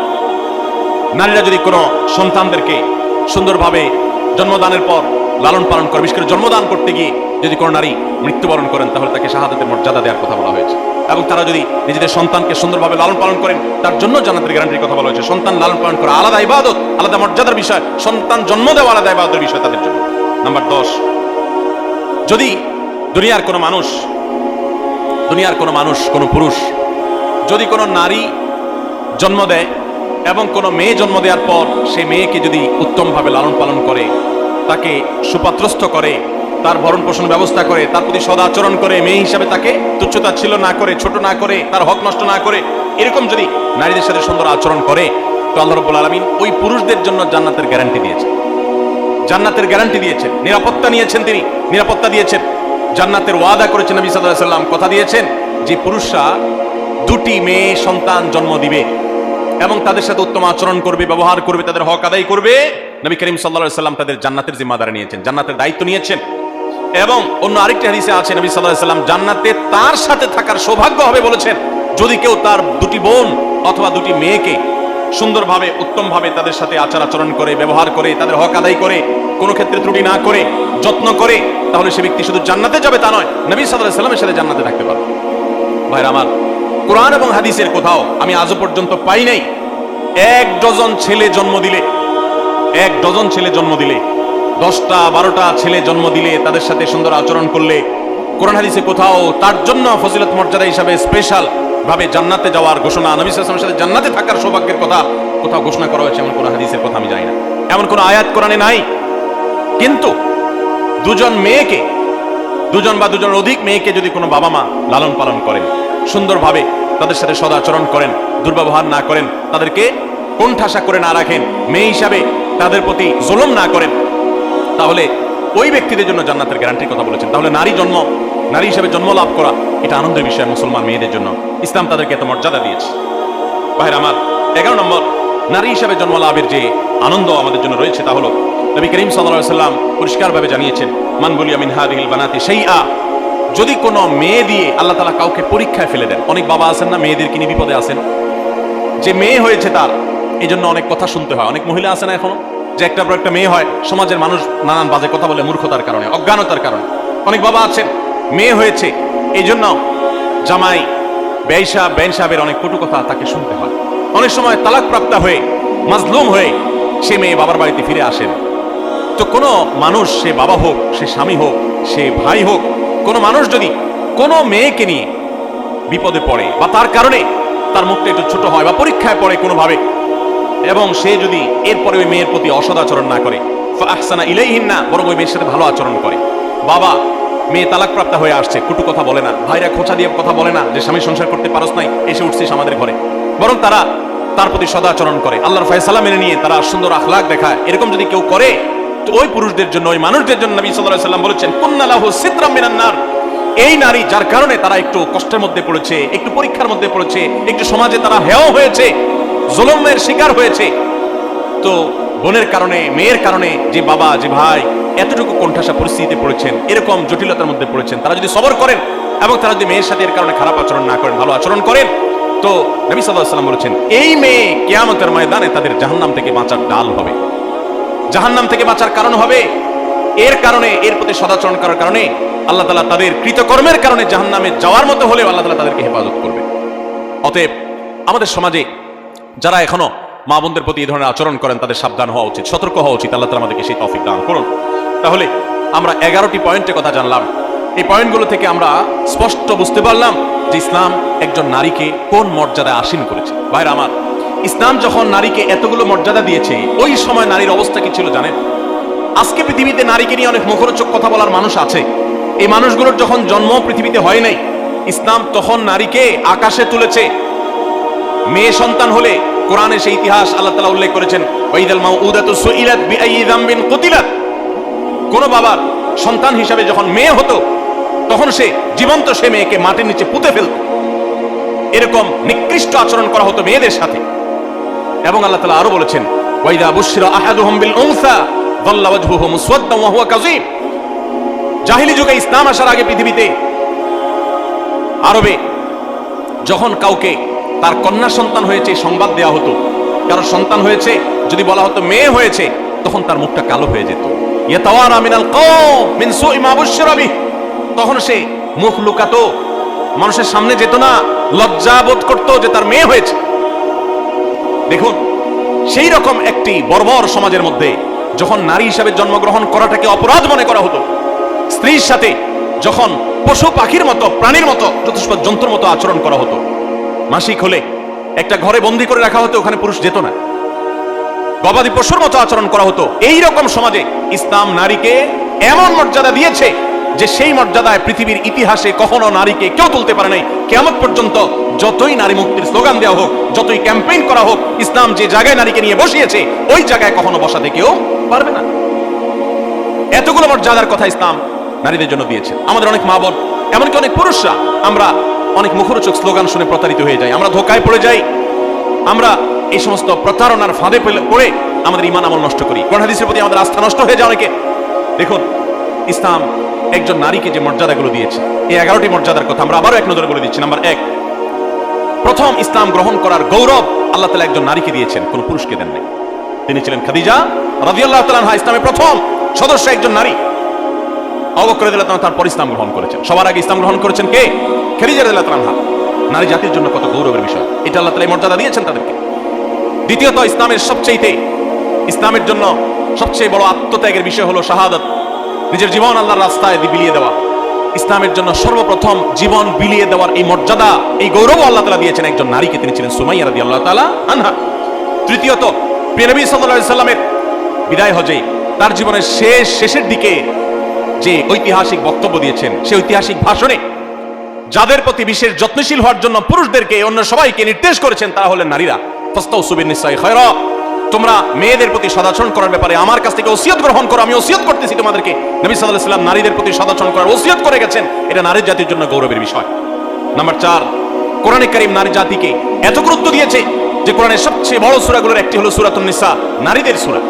নারীরা যদি কোনো সন্তানদেরকে সুন্দরভাবে জন্মদানের পর লালন পালন করে, বিশেষ করে জন্মদান করতে গিয়ে যদি কোনো নারী মৃত্যুবরণ করেন তাহলে তাকে শাহাদাতের মর্যাদা দেওয়ার কথা বলা হয়েছে। এবং তারা যদি নিজেদের সন্তানকে সুন্দরভাবে লালন পালন করেন তার জন্য জান্নাতের গ্যারান্টির কথা বলা হয়েছে। সন্তান লালন পালন করা আলাদা ইবাদত, আলাদা মর্যাদার বিষয়, সন্তান জন্ম দেওয়া আলাদা ইবাদতের বিষয় তাদের জন্য। নাম্বার 10, যদি দুনিয়ার কোনো মানুষ, কোনো পুরুষ যদি কোনো নারী জন্ম দেয় এবং কোনো মেয়ে জন্ম দেওয়ার পর সেই মেয়েকে যদি উত্তমভাবে লালন পালন করে, তাকে সুপাত্রস্থ করে, তার ভরণ পোষণ ব্যবস্থা করে, তার প্রতি সদাচরণ করে, মেয়ে হিসাবে তাকে তুচ্ছতাচ্ছিল্য না করে, ছোট না করে, তার হক নষ্ট না করে, এরকম যদি নারীদের সাথে সুন্দর আচরণ করে, তো আল্লাহ রাব্বুল আলামিন ওই পুরুষদের জন্য জান্নাতের গ্যারান্টি দিয়েছেন। জান্নাতের গ্যারান্টি দিয়েছেন, নিরাপত্তা নিয়েছেন, তিনি নিরাপত্তা দিয়েছেন, জান্নাতের ওয়াদা করেছেন। নবী সাল্লাল্লাহু আলাইহি সাল্লাম কথা দিয়েছেন যে পুরুষরা 2টি মেয়ে সন্তান জন্ম দিবে এবং তাদের সাথে উত্তম আচরণ করবে, ব্যবহার করবে, তাদের হক আদায় করবে। নবী করিম সাল্লাল্লাহু আলাইহি সাল্লাম তাদের জান্নাতের জিম্মাদারি নিয়েছেন, জান্নাতের দায়িত্ব নিয়েছেন। এবং অন্য আরেকটি হাদিসে আছে নবী সাল্লাল্লাহু আলাইহি সাল্লাম জান্নাতে তার সাথে থাকার সৌভাগ্য হবে বলেছেন যদি কেউ তার 2টি বোন অথবা 2টি মেয়েকে সুন্দরভাবে, উত্তমভাবে তাদের সাথে আচার আচরণ করে, ব্যবহার করে, তাদের হক আদায় করে, কোনো ক্ষেত্রে ত্রুটি না করে, যত্ন করে, তাহলে সে ব্যক্তি শুধু জান্নাতে যাবে তা নয়, নবী সাল্লাল্লাহু আলাইহি সাল্লামের সাথে জান্নাতে থাকতে পারবে। ভাইরা আমার, কোরআন এবং হাদিসের কোথাও আমি আজও পর্যন্ত পাই নাই 1 ডজন ছেলে জন্ম দিলে, 10টা 12টা ছেলে জন্ম দিলে, তাদের সাথে সুন্দর আচরণ করলে, কোরআন হাদিসে কোথাও তার জন্য ফজিলত মর্যাদা হিসাবে স্পেশাল ভাবে জান্নাতে যাওয়ার ঘোষণা, নবী সাল্লাল্লাহু আলাইহি ওয়াসাল্লামের সাথে জান্নাতে থাকার সৌভাগ্যের কথা কোথাও ঘোষণা করা হয়েছে, এমন কোন হাদিসের কথা আমি জানি না, এমন কোন আয়াত কোরআনে নাই। কিন্তু 2জন মেয়েকে, 2জন বা 2জনের অধিক মেয়েকে যদি কোনো বাবা মা লালন পালন করেন, সুন্দরভাবে তাদের সাথে সদাচরণ করেন, দুর্ব্যবহার না করেন, তাদেরকে কোণঠাসা করে না রাখেন, মেয়ে হিসাবে তাদের প্রতি জুলুম না করেন, তাহলে ওই ব্যক্তিদের জন্য জান্নাতের গ্যারান্টির কথা বলেছেন। তাহলে নারী হিসেবে জন্ম লাভ করা এটা আনন্দের বিষয় মুসলমান মেয়েদের জন্য। ইসলাম তাদেরকে এত মর্যাদা দিয়েছে। ভাইরা আমার, 11 নম্বর, নারী হিসেবে জন্ম লাভের যে আনন্দ আমাদের জন্য রয়েছে তা হলো নবী করিম সাল্লাল্লাহু আলাইহি ওয়াসাল্লাম পরিষ্কারভাবে জানিয়েছেন, মান বুলিয়া মিন হাদিহিল বানাতি শাইআ, যদি কোনো মেয়ে দিয়ে আল্লাহ তাআলা কাউকে পরীক্ষায় ফেলে দেন। অনেক বাবা আছেন না, মেয়েদেরকে নিয়ে বিপদে আছেন, যে মেয়ে হয়েছে তার এই জন্য অনেক কথা শুনতে হয়। অনেক মহিলা আছে না এখনো, যে একটার পর একটা মেয়ে হয়, সমাজের মানুষ নানান বাজে কথা বলে মূর্খতার কারণে, অজ্ঞানতার কারণে। অনেক বাবা আছেন মেয়ে হয়েছে এই জন্য জামাই বেঈ সাহেবের অনেক কটু কথা তাকে শুনতে হয়। অনেক সময় তালাক প্রাপ্ত হয়ে মাজলুম হয়ে সে মেয়ে বাবার বাড়িতে ফিরে আসেন। তো কোনো মানুষ, সে বাবা হোক, সে স্বামী হোক, সে ভাই হোক, কোনো মানুষ যদি কোনো মেয়েকে নিয়ে বিপদে পড়ে বা তার কারণে তার মুখটা একটু ছোট হয় বা পরীক্ষায় পড়ে কোনোভাবে, এবং সে যদি এরপরে ওই মেয়ের প্রতি অসদাচরণ না করে, ফাহসানা ইলাইহিন্না, বরং ওই মেয়ের সাথে ভালো আচরণ করে। বাবা মেয়ে তালাক প্রাপ্ত হয়ে আসছে, কটু কথা বলে না, ভাইরা খোঁচা দিয়ে কথা বলে না যে স্বামী সংসার করতে পারস নাই, এসে উঠছিস আমাদের ঘরে, বরং তারা তার প্রতি সদাচরণ করে, আল্লাহর ফয়সালা মেনে নিয়ে তারা সুন্দর আখলাক দেখায়। এরকম যদি কেউ করে, তো ওই পুরুষদের জন্য, ওই মানুষদের জন্য নবী সাল্লাল্লাহু আলাইহি ওয়াসাল্লাম বলেছেন, কুন্না লাহু সিতরাম মিনান নার, এই নারী যার কারণে তারা একটু কষ্টের মধ্যে পড়েছে, একটু পরীক্ষার মধ্যে পড়েছে, একটু সমাজে তারা হেয় হয়েছে, জুলুমের শিকার হয়েছে, তো বোনের কারণে, মেয়ের কারণে যে বাবা, যে ভাই এতটুকু কোণঠাসা পরিস্থিতিতে পড়েছেন, এরকম জটিলতার মধ্যে পড়েছেন, তারা যদি সবর করেন এবং তারা যদি মেয়ের সাথে এর কারণে খারাপ আচরণ না করেন, ভালো আচরণ করেন, তো নবী সাল্লাল্লাহু আলাইহি ওয়াসাল্লাম বলেছেন, এই মেয়ে কিয়ামতের ময়দানে তাদের জাহান্নাম থেকে বাঁচার ডাল হবে, জাহান্নাম থেকে বাঁচার কারণ হবে। এর কারণে, এর প্রতি সদাচরণ করার কারণে আল্লাহ তাআলা তাদের কৃতকর্মের কারণে জাহান্নামে যাওয়ার মতো হলেও আল্লাহ তাআলা তাদেরকে হেফাজত করবে। অতএব আমাদের সমাজে যারা এখনো মা বোনদের প্রতি এই ধরনের আচরণ করেন, তাদের সাবধান হওয়া উচিত, সতর্ক হওয়া উচিত। আল্লাহ তাআলা আমাদেরকে সেই তৌফিক দান করুন। তাহলে আমরা 11টি পয়েন্টের কথা জানলাম। এই পয়েন্টগুলো থেকে আমরা স্পষ্ট বুঝতে পারলাম যে ইসলাম একজন নারীকে কোন মর্যাদায় আসীন করেছে। ভাইরা আমার, ইসলাম যখন নারীকে এতগুলো মর্যাদা দিয়েছে, ওই সময় নারীর অবস্থা কি ছিল জানেন? আজকে পৃথিবীতে নারীকে নিয়ে অনেক মুখরোচক কথা বলার মানুষ আছে। এই মানুষগুলোর যখন জন্ম পৃথিবীতে হয় নাই, ইসলাম তখন নারীকে আকাশে তুলেছে। মেয়ে সন্তান হলে কোরআনে সেই ইতিহাস আল্লাহ তাআলা উল্লেখ করেছেন, ওয়াইদাল মাউউদাতু সুইলাত বিআইয়ি যামবিন কুতিলাত। কোন বাবার সন্তান হিসাবে যখন মেয়ে হতো, তখন সে জীবন্ত সে মেয়েকে মাটির নিচে পুঁতে ফেলত। এরকম নিকৃষ্ট আচরণ করা হতো মেয়েদের সাথে। এবং আল্লাহ তাআলা আরো বলেছেন, ওয়াইদা বুশিরা আহাদুহুম বিল উনসা যাল্লা ওয়াজহুহু মুসওয়াদ্দান ওয়া হুয়া কাযীব। জাহিলি যুগে, ইসলাম আসার আগে পৃথিবীতে আরবে যখন কাউকে তার কন্যা সন্তান হয়েছে সংবাদ দেওয়া হতো, কারো সন্তান হয়েছে যদি বলা হতো মেয়ে হয়েছে, তখন তার মুখটা কালো হয়ে যেত। ইয়াতাওয়ারা মিনাল কওম মিন সুই মা বুশিরা বিহি, তখন সে মুখ লুকাতো, মানুষের সামনে যেত না, লজ্জা বোধ করতো যে তার মেয়ে হয়েছে। দেখুন, সেই রকম একটি বর্বর সমাজের মধ্যে যখন নারী হিসাবে জন্মগ্রহণ করাটাকে অপরাধ মনে করা হতো, স্ত্রীর সাথে যখন পশু পাখির মতো, প্রাণীর মতো, চতুষ্পদ জন্তুর মতো আচরণ করা হতো, মাসিক হলে একটা ঘরে বন্দি করে রাখা হতো, ওখানে পুরুষ যেত না, গবাদি পশুর মতো আচরণ করা হতো। এই রকম সমাজে ইসলাম নারীকে এমন মর্যাদা দিয়েছে যে সেই মর্যাদায় পৃথিবীর ইতিহাসে কখনো নারীকে কেউ তুলতে পারে নাই। কিয়ামত পর্যন্ত যতই নারী মুক্তির স্লোগান দেওয়া হোক, যতই ক্যাম্পেইন করা হোক, ইসলাম যে জায়গায় নারীকে নিয়ে বসিয়েছে ওই জায়গায় কখনো বসাতে কেউ পারবে না। এতগুলো মর্যাদার কথা ইসলাম নারীদের জন্য দিয়েছে। আমাদের অনেক মা বোন, এমনকি অনেক পুরুষরা, আমরা অনেক মুখরোচক স্লোগান শুনে প্রতারিত হয়ে যাই, আমরা ধোকায় পড়ে যাই, আমরা এই সমস্ত প্রতারণার ফাঁদে পড়ে আমাদের ঈমান আমল নষ্ট করি, কোরআন হাদিসের প্রতি আমাদের আস্থা নষ্ট হয়ে যায় অনেকে। দেখুন, ইসলাম একজন নারীকে যে মর্যাদাগুলো দিয়েছে, এই 11টি মর্যাদার কথা আমরা আবারও এক নজরে বলে দিচ্ছি। নাম্বার 1, প্রথম ইসলাম গ্রহণ করার গৌরব আল্লাহ তাআলা একজন নারীকে দিয়েছেন, কোন পুরুষকে দেননি। তিনি ছিলেন খাদিজা রাদিয়াল্লাহু তাআলা আনহা, ইসলামের প্রথম সদস্য একজন নারী। আবু বকর রাদিয়াল্লাহু তাআলা তারপর ইসলাম গ্রহণ করেছেন। সবার আগে ইসলাম গ্রহণ করেছেন কে? খাদিজা রাদিয়াল্লাহু তাআলা আনহা। নারী জাতির জন্য কত গৌরবের বিষয়, এটা আল্লাহ তাআলা এই মর্যাদা দিয়েছেন তাদেরকে। দ্বিতীয়ত, ইসলামের জন্য সবচেয়ে বড় আত্মত্যাগের বিষয় হলো শাহাদাত, নিজের জীবন আল্লাহর রাস্তায় বিলিয়ে দেওয়া। ইসলামের জন্য সর্বপ্রথম জীবন বিলিয়ে দেওয়ার এই মর্যাদা, এই গৌরব আল্লাহ তাআলা দিয়েছেন একজন নারীকে, তিনি ছিলেন সুমাইয়া রাদিয়াল্লাহু তাআলা আনহা। তৃতীয়ত, প্রিয় নবী সাল্লাল্লাহু আলাইহি সাল্লামের বিদায় হজে তার জীবনের শেষের দিকে যে ঐতিহাসিক বক্তব্য দিয়েছেন, সেই ঐতিহাসিক ভাষণে যাদের প্রতি বিশেষ যত্নশীল হওয়ার জন্য পুরুষদেরকে, অন্য সবাইকে নির্দেশ করেছেন, তারা হলেন নারীরা। ফাস্তাউসু বিন-নিসাই খায়রা, তোমরা মেয়েদের প্রতি সদাচরণ করার ব্যাপারে আমার কাছ থেকে ওসিয়ত গ্রহণ করো, আমি ওসিয়ত করতেছি তোমাদেরকে। নবী সাল্লাল্লাহু আলাইহি ওয়াসাল্লাম নারীদের প্রতি সদাচরণ করার ওসিয়ত করে গেছেন, এটা নারী জাতির জন্য গৌরবের বিষয়। নাম্বার 4, কোরআনে কারীম নারী জাতিকে এত গুরুত্ব দিয়েছে যে কোরআনের সবচেয়ে বড় সূরাগুলোর একটি হলো সূরাতুন নিসা, নারীদের সূরা।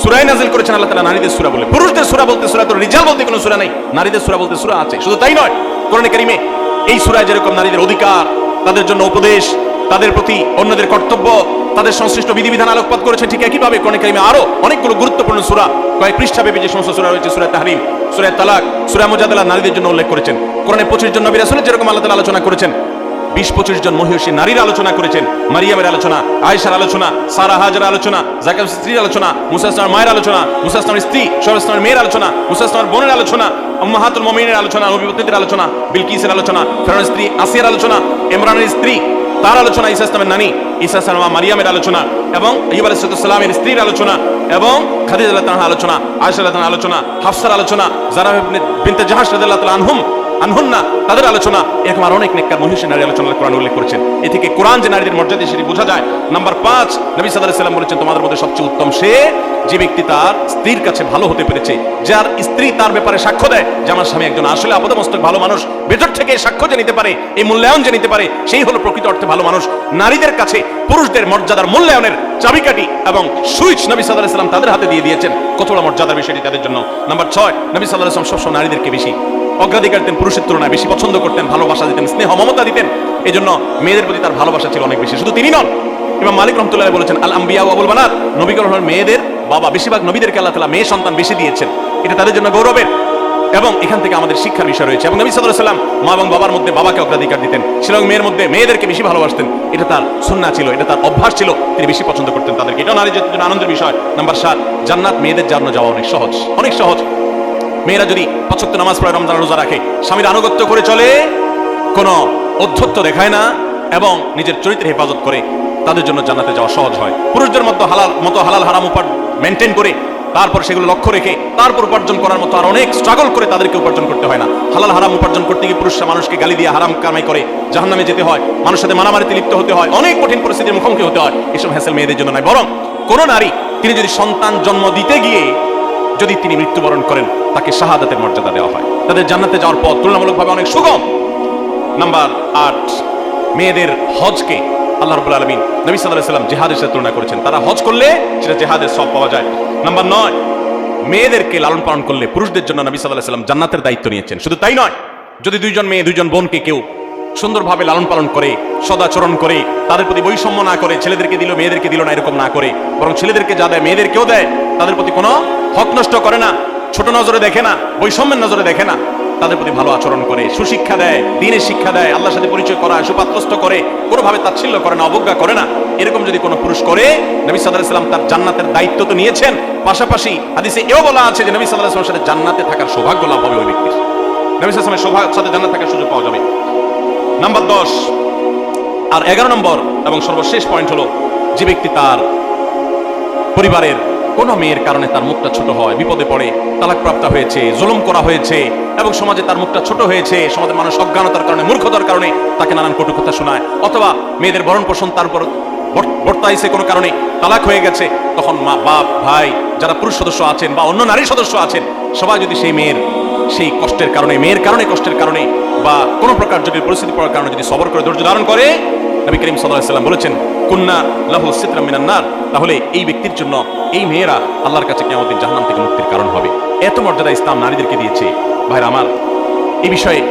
সূরা নাযিল করেছেন আল্লাহ তাআলা নারীদের সূরা বলে। পুরুষদের সূরা বলতে সূরাতুর রিজাল বলতে কোনো সূরা নাই, নারীদের সূরা বলতে সূরা আছে। শুধু তাই নয়, কোরআনে কারীমে এই সূরায় যেরকম নারীদের অধিকার, তাদের জন্য উপদেশ, তাদের প্রতি অন্যদের কর্তব্য, তাদের সংশ্লিষ্ট বিধিবিধান আলোকপাত করেছে, ঠিক একইভাবে কোরআনে কারীমে আরো অনেকগুলো গুরুত্বপূর্ণ সূরা, কয়েক পৃষ্ঠাব্যাপী যে সমস্ত সূরা রয়েছে, সূরা তাহরিম, সূরা তালাক, সূরা মুজাদালা, নারীদের জন্য উল্লেখ করেছেন। কোরআনে 25 জন নবী রাসূলের যেরকম আল্লাহ তাআলা আলোচনা করেছেন, 20-25 জন মহিষী নারীর আলোচনা করেছেন। মারিয়ামের আলোচনা, আয়েশার আলোচনা, সারা হাজের আলোচনা, জাকারিয়ার স্ত্রীর আলোচনা, মুসা ইসলামের মায়ের আলোচনা, মুসা ইসলামের স্ত্রী শোয়েব ইসলামের মেয়ের আলোচনা, মুসা ইসলামের বোনের আলোচনা, উম্মাহাতুল মুমিনিনের আলোচনা, নবীদের আলোচনা, বিলকিসের আলোচনা, ফেরাউনের স্ত্রী আসিয়ার আলোচনা, ইমরানের স্ত্রী তার আলোচনা, ঈসা ইসলামের নানী ঈসা ইসলাম মারিয়ামের আলোচনা, এবং আইয়ুব আলাইহিস সালামের স্ত্রীর আলোচনা, এবং খাদিজা রাদিয়াল্লাহু তাআলার আলোচনা, আয়েশা রাদিয়াল্লাহু তাআলার আলোচনা, হাফসার আলোচনা, যারা বিনতে জাহাশ রাদিয়াল্লাহু তাআলা আনহুন্না তাদের আলোচনা, এরকম আর অনেক নেককার মহিষী নারী আলোচনা কোরআন উল্লেখ করেছেন। এ থেকে কোরআন যে নারীদের মর্যাদা সেটি বোঝা যায়। নাম্বার 5, নবী সাল্লাল্লাহু আলাইহি ওয়াসাল্লাম বলেছেন, তোমাদের মধ্যে সবচেয়ে উত্তম সে যে ব্যক্তি তার স্ত্রীর কাছে ভালো হতে পেরেছে, যার স্ত্রী তার ব্যাপারে সাক্ষ্য দেয় যে আমার স্বামী একজন আসলে আপাতমস্তক ভালো মানুষ, ভেতর থেকে সাক্ষ্য যে নিতে পারে, এই মূল্যায়ন যে নিতে পারে, সেই হলো প্রকৃত অর্থে ভালো মানুষ। নারীদের কাছে পুরুষদের মর্যাদার মূল্যায়নের চাবিকাঠি এবং সুইচ নবী সাল্লাল্লাহু আলাইহি ওয়াসাল্লাম তাদের হাতে দিয়ে দিয়েছেন। কত বড় মর্যাদার বিষয়টি তাদের জন্য। নাম্বার 6, নবী সাল্লাল্লাহু আলাইহি ওয়াসাল্লাম সবসময় নারীদেরকে বেশি অগ্রাধিকার দিতেন, পুরুষের তুলনায় বেশি পছন্দ করতেন, ভালোবাসা দিতেন, স্নেহ মমতা দিতেন। এই জন্য মেয়েদের প্রতি তার ভালোবাসা ছিল অনেক বেশি। শুধু তিনি নন, ইমাম মালিক রাহমাতুল্লাহ বলেছেন, আল আম্বিয়া ওয়া আবুল বানাত, নবীগণ হলেন মেয়েদের বাবা। বেশিরভাগ নবীদেরকে আল্লাহ তাআলা মেয়ে সন্তান বেশি দিয়েছেন, এটা তাদের জন্য গৌরবের। এবং এখান থেকে আমাদের শিক্ষার বিষয় রয়েছে। এবং নবী সাল্লাল্লাহু আলাইহি ওয়াসাল্লাম মা এবং বাবার মধ্যে বাবাকে অগ্রাধিকার দিতেন, এবং মেয়ের মধ্যে মেয়েদেরকে বেশি ভালোবাসতেন। এটা তার সুন্নাহ ছিল, এটা তার অভ্যাস ছিল, তিনি বেশি পছন্দ করতেন তাদেরকে। এটা নারীদের জন্য আনন্দের বিষয়। নাম্বার 7, জান্নাত মেয়েদের জন্য যাওয়া অনেক সহজ, অনেক সহজ। মেয়েরা যদি 5 ওয়াক্ত নামাজ পড়ে, রমজান রোজা রাখে, স্বামীর আনুগত্য করে চলে, কোনো অধ্যত্ব দেখায় না, এবং নিজের চরিত্রের হেফাজত করে, তাদের জন্য জান্নাতে যাওয়া সহজ হয়। পুরুষদের মতো হালাল হারাম মেনটেন করে, তারপর সেগুলো লক্ষ্য রেখে তারপর উপার্জন করার মতো আর অনেক স্ট্রাগল করে তাদেরকে উপার্জন করতে হয় না। হালাল হারাম উপার্জন করতে গিয়ে পুরুষরা মানুষকে গালি দিয়ে হারাম কামাই করে জাহান্নামে যেতে হয়, মানুষের সাথে মারামারিতে লিপ্ত হতে হয়, অনেক কঠিন পরিস্থিতির মুখোমুখি হতে হয়। এসব হ্যাসেল মেয়েদের জন্য নয়। বরং কোন নারী তিনি যদি সন্তান জন্ম দিতে গিয়ে যদি তিনি মৃত্যুবরণ করেন, তাকে শাহাদাতের মর্যাদা দেওয়া হয়। তাদের জান্নাতে যাওয়ার পথ তুলনামূলকভাবে অনেক সুগম। নাম্বার 8, মেয়েদের হজকে আল্লাহ রাব্বুল আলামিন নবী সাল্লাল্লাহু আলাইহি ওয়াসাল্লাম জিহাদের সাথে তুলনা করেছেন। তারা হজ করলে সেটা জিহাদের সওয়াব পাওয়া যায়। নাম্বার 9, মেয়েদেরকে লালন পালন করলে পুরুষদের জন্য নবী সাল্লাল্লাহু আলাইহি ওয়াসাল্লাম জান্নাতের দায়িত্ব নিয়েছেন। শুধু তাই নয়, যদি 2 জন মেয়ে 2 জন বোনকে কেউ সুন্দরভাবে লালন পালন করে, সদাচরণ করে, তাদের প্রতি বৈষম্য না করে, ছেলেদেরকে দিল মেয়েদেরকে দিল না এরকম না করে, বরং ছেলেদেরকে যা দেয় মেয়েদেরকেও দেয়, তাদের প্রতি কোনো হক নষ্ট করে না, ছোট নজরে দেখে না, বৈষম্যের নজরে দেখে না, তাদের প্রতি ভালো আচরণ করে, সুশিক্ষা দেয়, দ্বীনের শিক্ষা দেয়, আল্লাহর সাথে পরিচয় করায়, সুপাত্রস্থ করে, কোনোভাবে তাচ্ছিল্য করে না, অবজ্ঞা করে না, এরকম যদি কোনো পুরুষ করে, নবী সাল্লাল্লাহু আলাইহি ওয়াসাল্লাম তার জান্নাতের দায়িত্ব তো নিয়েছেন, পাশাপাশি হাদিসে এও বলা আছে যে নবী সাল্লাল্লাহু আলাইহি ওয়াসাল্লামের সাথে জান্নাতে থাকার সৌভাগ্য লাভ হবে ওই ব্যক্তির। নবী সাল্লাল্লাহু আলাইহি ওয়াসাল্লামের সাথে জান্নাতে থাকার সুযোগ পাওয়া যাবে। নাম্বার 10 আর 11 নম্বর এবং সর্বশেষ পয়েন্ট হলো, যে ব্যক্তি তার পরিবারের কোন মেয়ের কারণে তার মুখটা ছোট হয়, বিপদে পড়ে, তালাকপ্রাপ্ত হয়েছে, জুলুম করা হয়েছে, এবং সমাজে তার মুখটা ছোট হয়েছে, সমাজের মানুষ অজ্ঞানতার কারণে, মূর্খতার কারণে তাকে নানান কটু কথা শোনায়, অথবা মেয়েদের ভরণ পোষণ তারপর বর্তাইছে কোনো কারণে, তালাক হয়ে গেছে, তখন মা, বাপ, ভাই, যারা পুরুষ সদস্য আছেন বা অন্য নারী সদস্য আছেন, সবাই যদি সেই মেয়ের সেই কষ্টের কারণে, মেয়ের কারণে, কষ্টের কারণে বা কোনো প্রকার জটিল পরিস্থিতি পড়ার কারণে যদি সবর করে ধৈর্য ধারণ করে, নবী করিম সাল্লাল্লাহু আলাইহি ওয়াসাল্লাম বলেছেন, কুন্না লাহু সিতরাম মিনান নার, তাহলে এই ব্যক্তির জন্য, এই মেয়েরা আল্লাহর কাছে কিয়ামতের দিন জাহান্নাম থেকে মুক্তির কারণ হবে। এত মর্যাদা ইসলাম নারীদেরকে দিয়েছে। ভাইরা আমার, এই বিষয়ে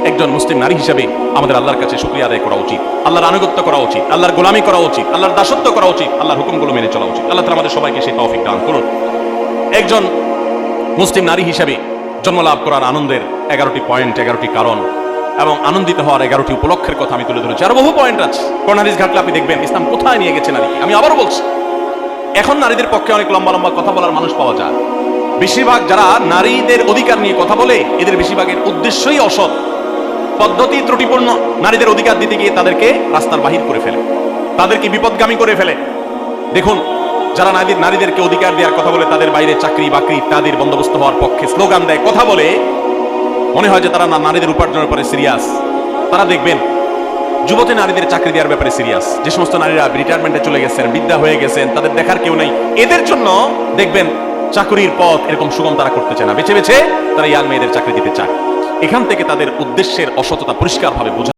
একজন মুসলিম নারী হিসেবে আমাদের আল্লাহর কাছে শুকরিয়া আদায় করা উচিত, আল্লাহর আনুগত্য করা উচিত, আল্লাহর গোলামি করা উচিত, আল্লাহর দাসত্ব করা উচিত, আল্লাহর হুকুমগুলো মেনে চলা উচিত। আল্লাহ তাআলা আমাদের সবাইকে সেই তৌফিক দান করুন। একজন মুসলিম নারী হিসেবে জন্ম লাভ করার আনন্দের 11টি পয়েন্ট, 11টি কারণ এবং আনন্দিত হওয়ার 11টি উপলক্ষের কথা আমি তুলে ধরেছি। আরো বহু পয়েন্ট আছে, কোরআন হাদিস ঘাটলে আপনি দেখবেন ইসলাম কোথায় নিয়ে গেছে নারীকে। আমি আবারও বলছি, এখন নারীদের পক্ষে অনেক লম্বা লম্বা কথা বলার মানুষ পাওয়া যায়। বেশিরভাগ যারা নারীদের অধিকার নিয়ে কথা বলে, এদের বেশিরভাগের উদ্দেশ্যই অসৎ, পদ্ধতি ত্রুটিপূর্ণ। নারীদের অধিকার দিতে গিয়ে তাদেরকে রাস্তার বাহির করে ফেলে, তাদেরকে বিপদগামী করে ফেলে। দেখুন, যারা নারীদেরকে অধিকার দেওয়ার কথা বলে, তাদের বাইরে চাকরি বাকরি ইত্যাদির বন্দোবস্ত হওয়ার পক্ষে স্লোগান দেয়, কথা বলে, মনে হয় যে তারা নারীদের উপার্জনের ব্যাপারে সিরিয়াস। তারা দেখবেন যুবতী নারীদের চাকরি দেওয়ার ব্যাপারে সিরিয়াস। যে সমস্ত নারীরা রিটায়ারমেন্টে চলে গেছেন, বিদ্যা হয়ে গেছেন, তাদের দেখার কেউ নেই, এদের জন্য দেখবেন চাকরির পথ এরকম সুগম তারা করতে চায় না, বেছে বেছে তারা ইয়াং মেয়েদের চাকরি দিতে চায়। এখান থেকে তাদের উদ্দেশ্যের অসততা পরিষ্কারভাবে বোঝা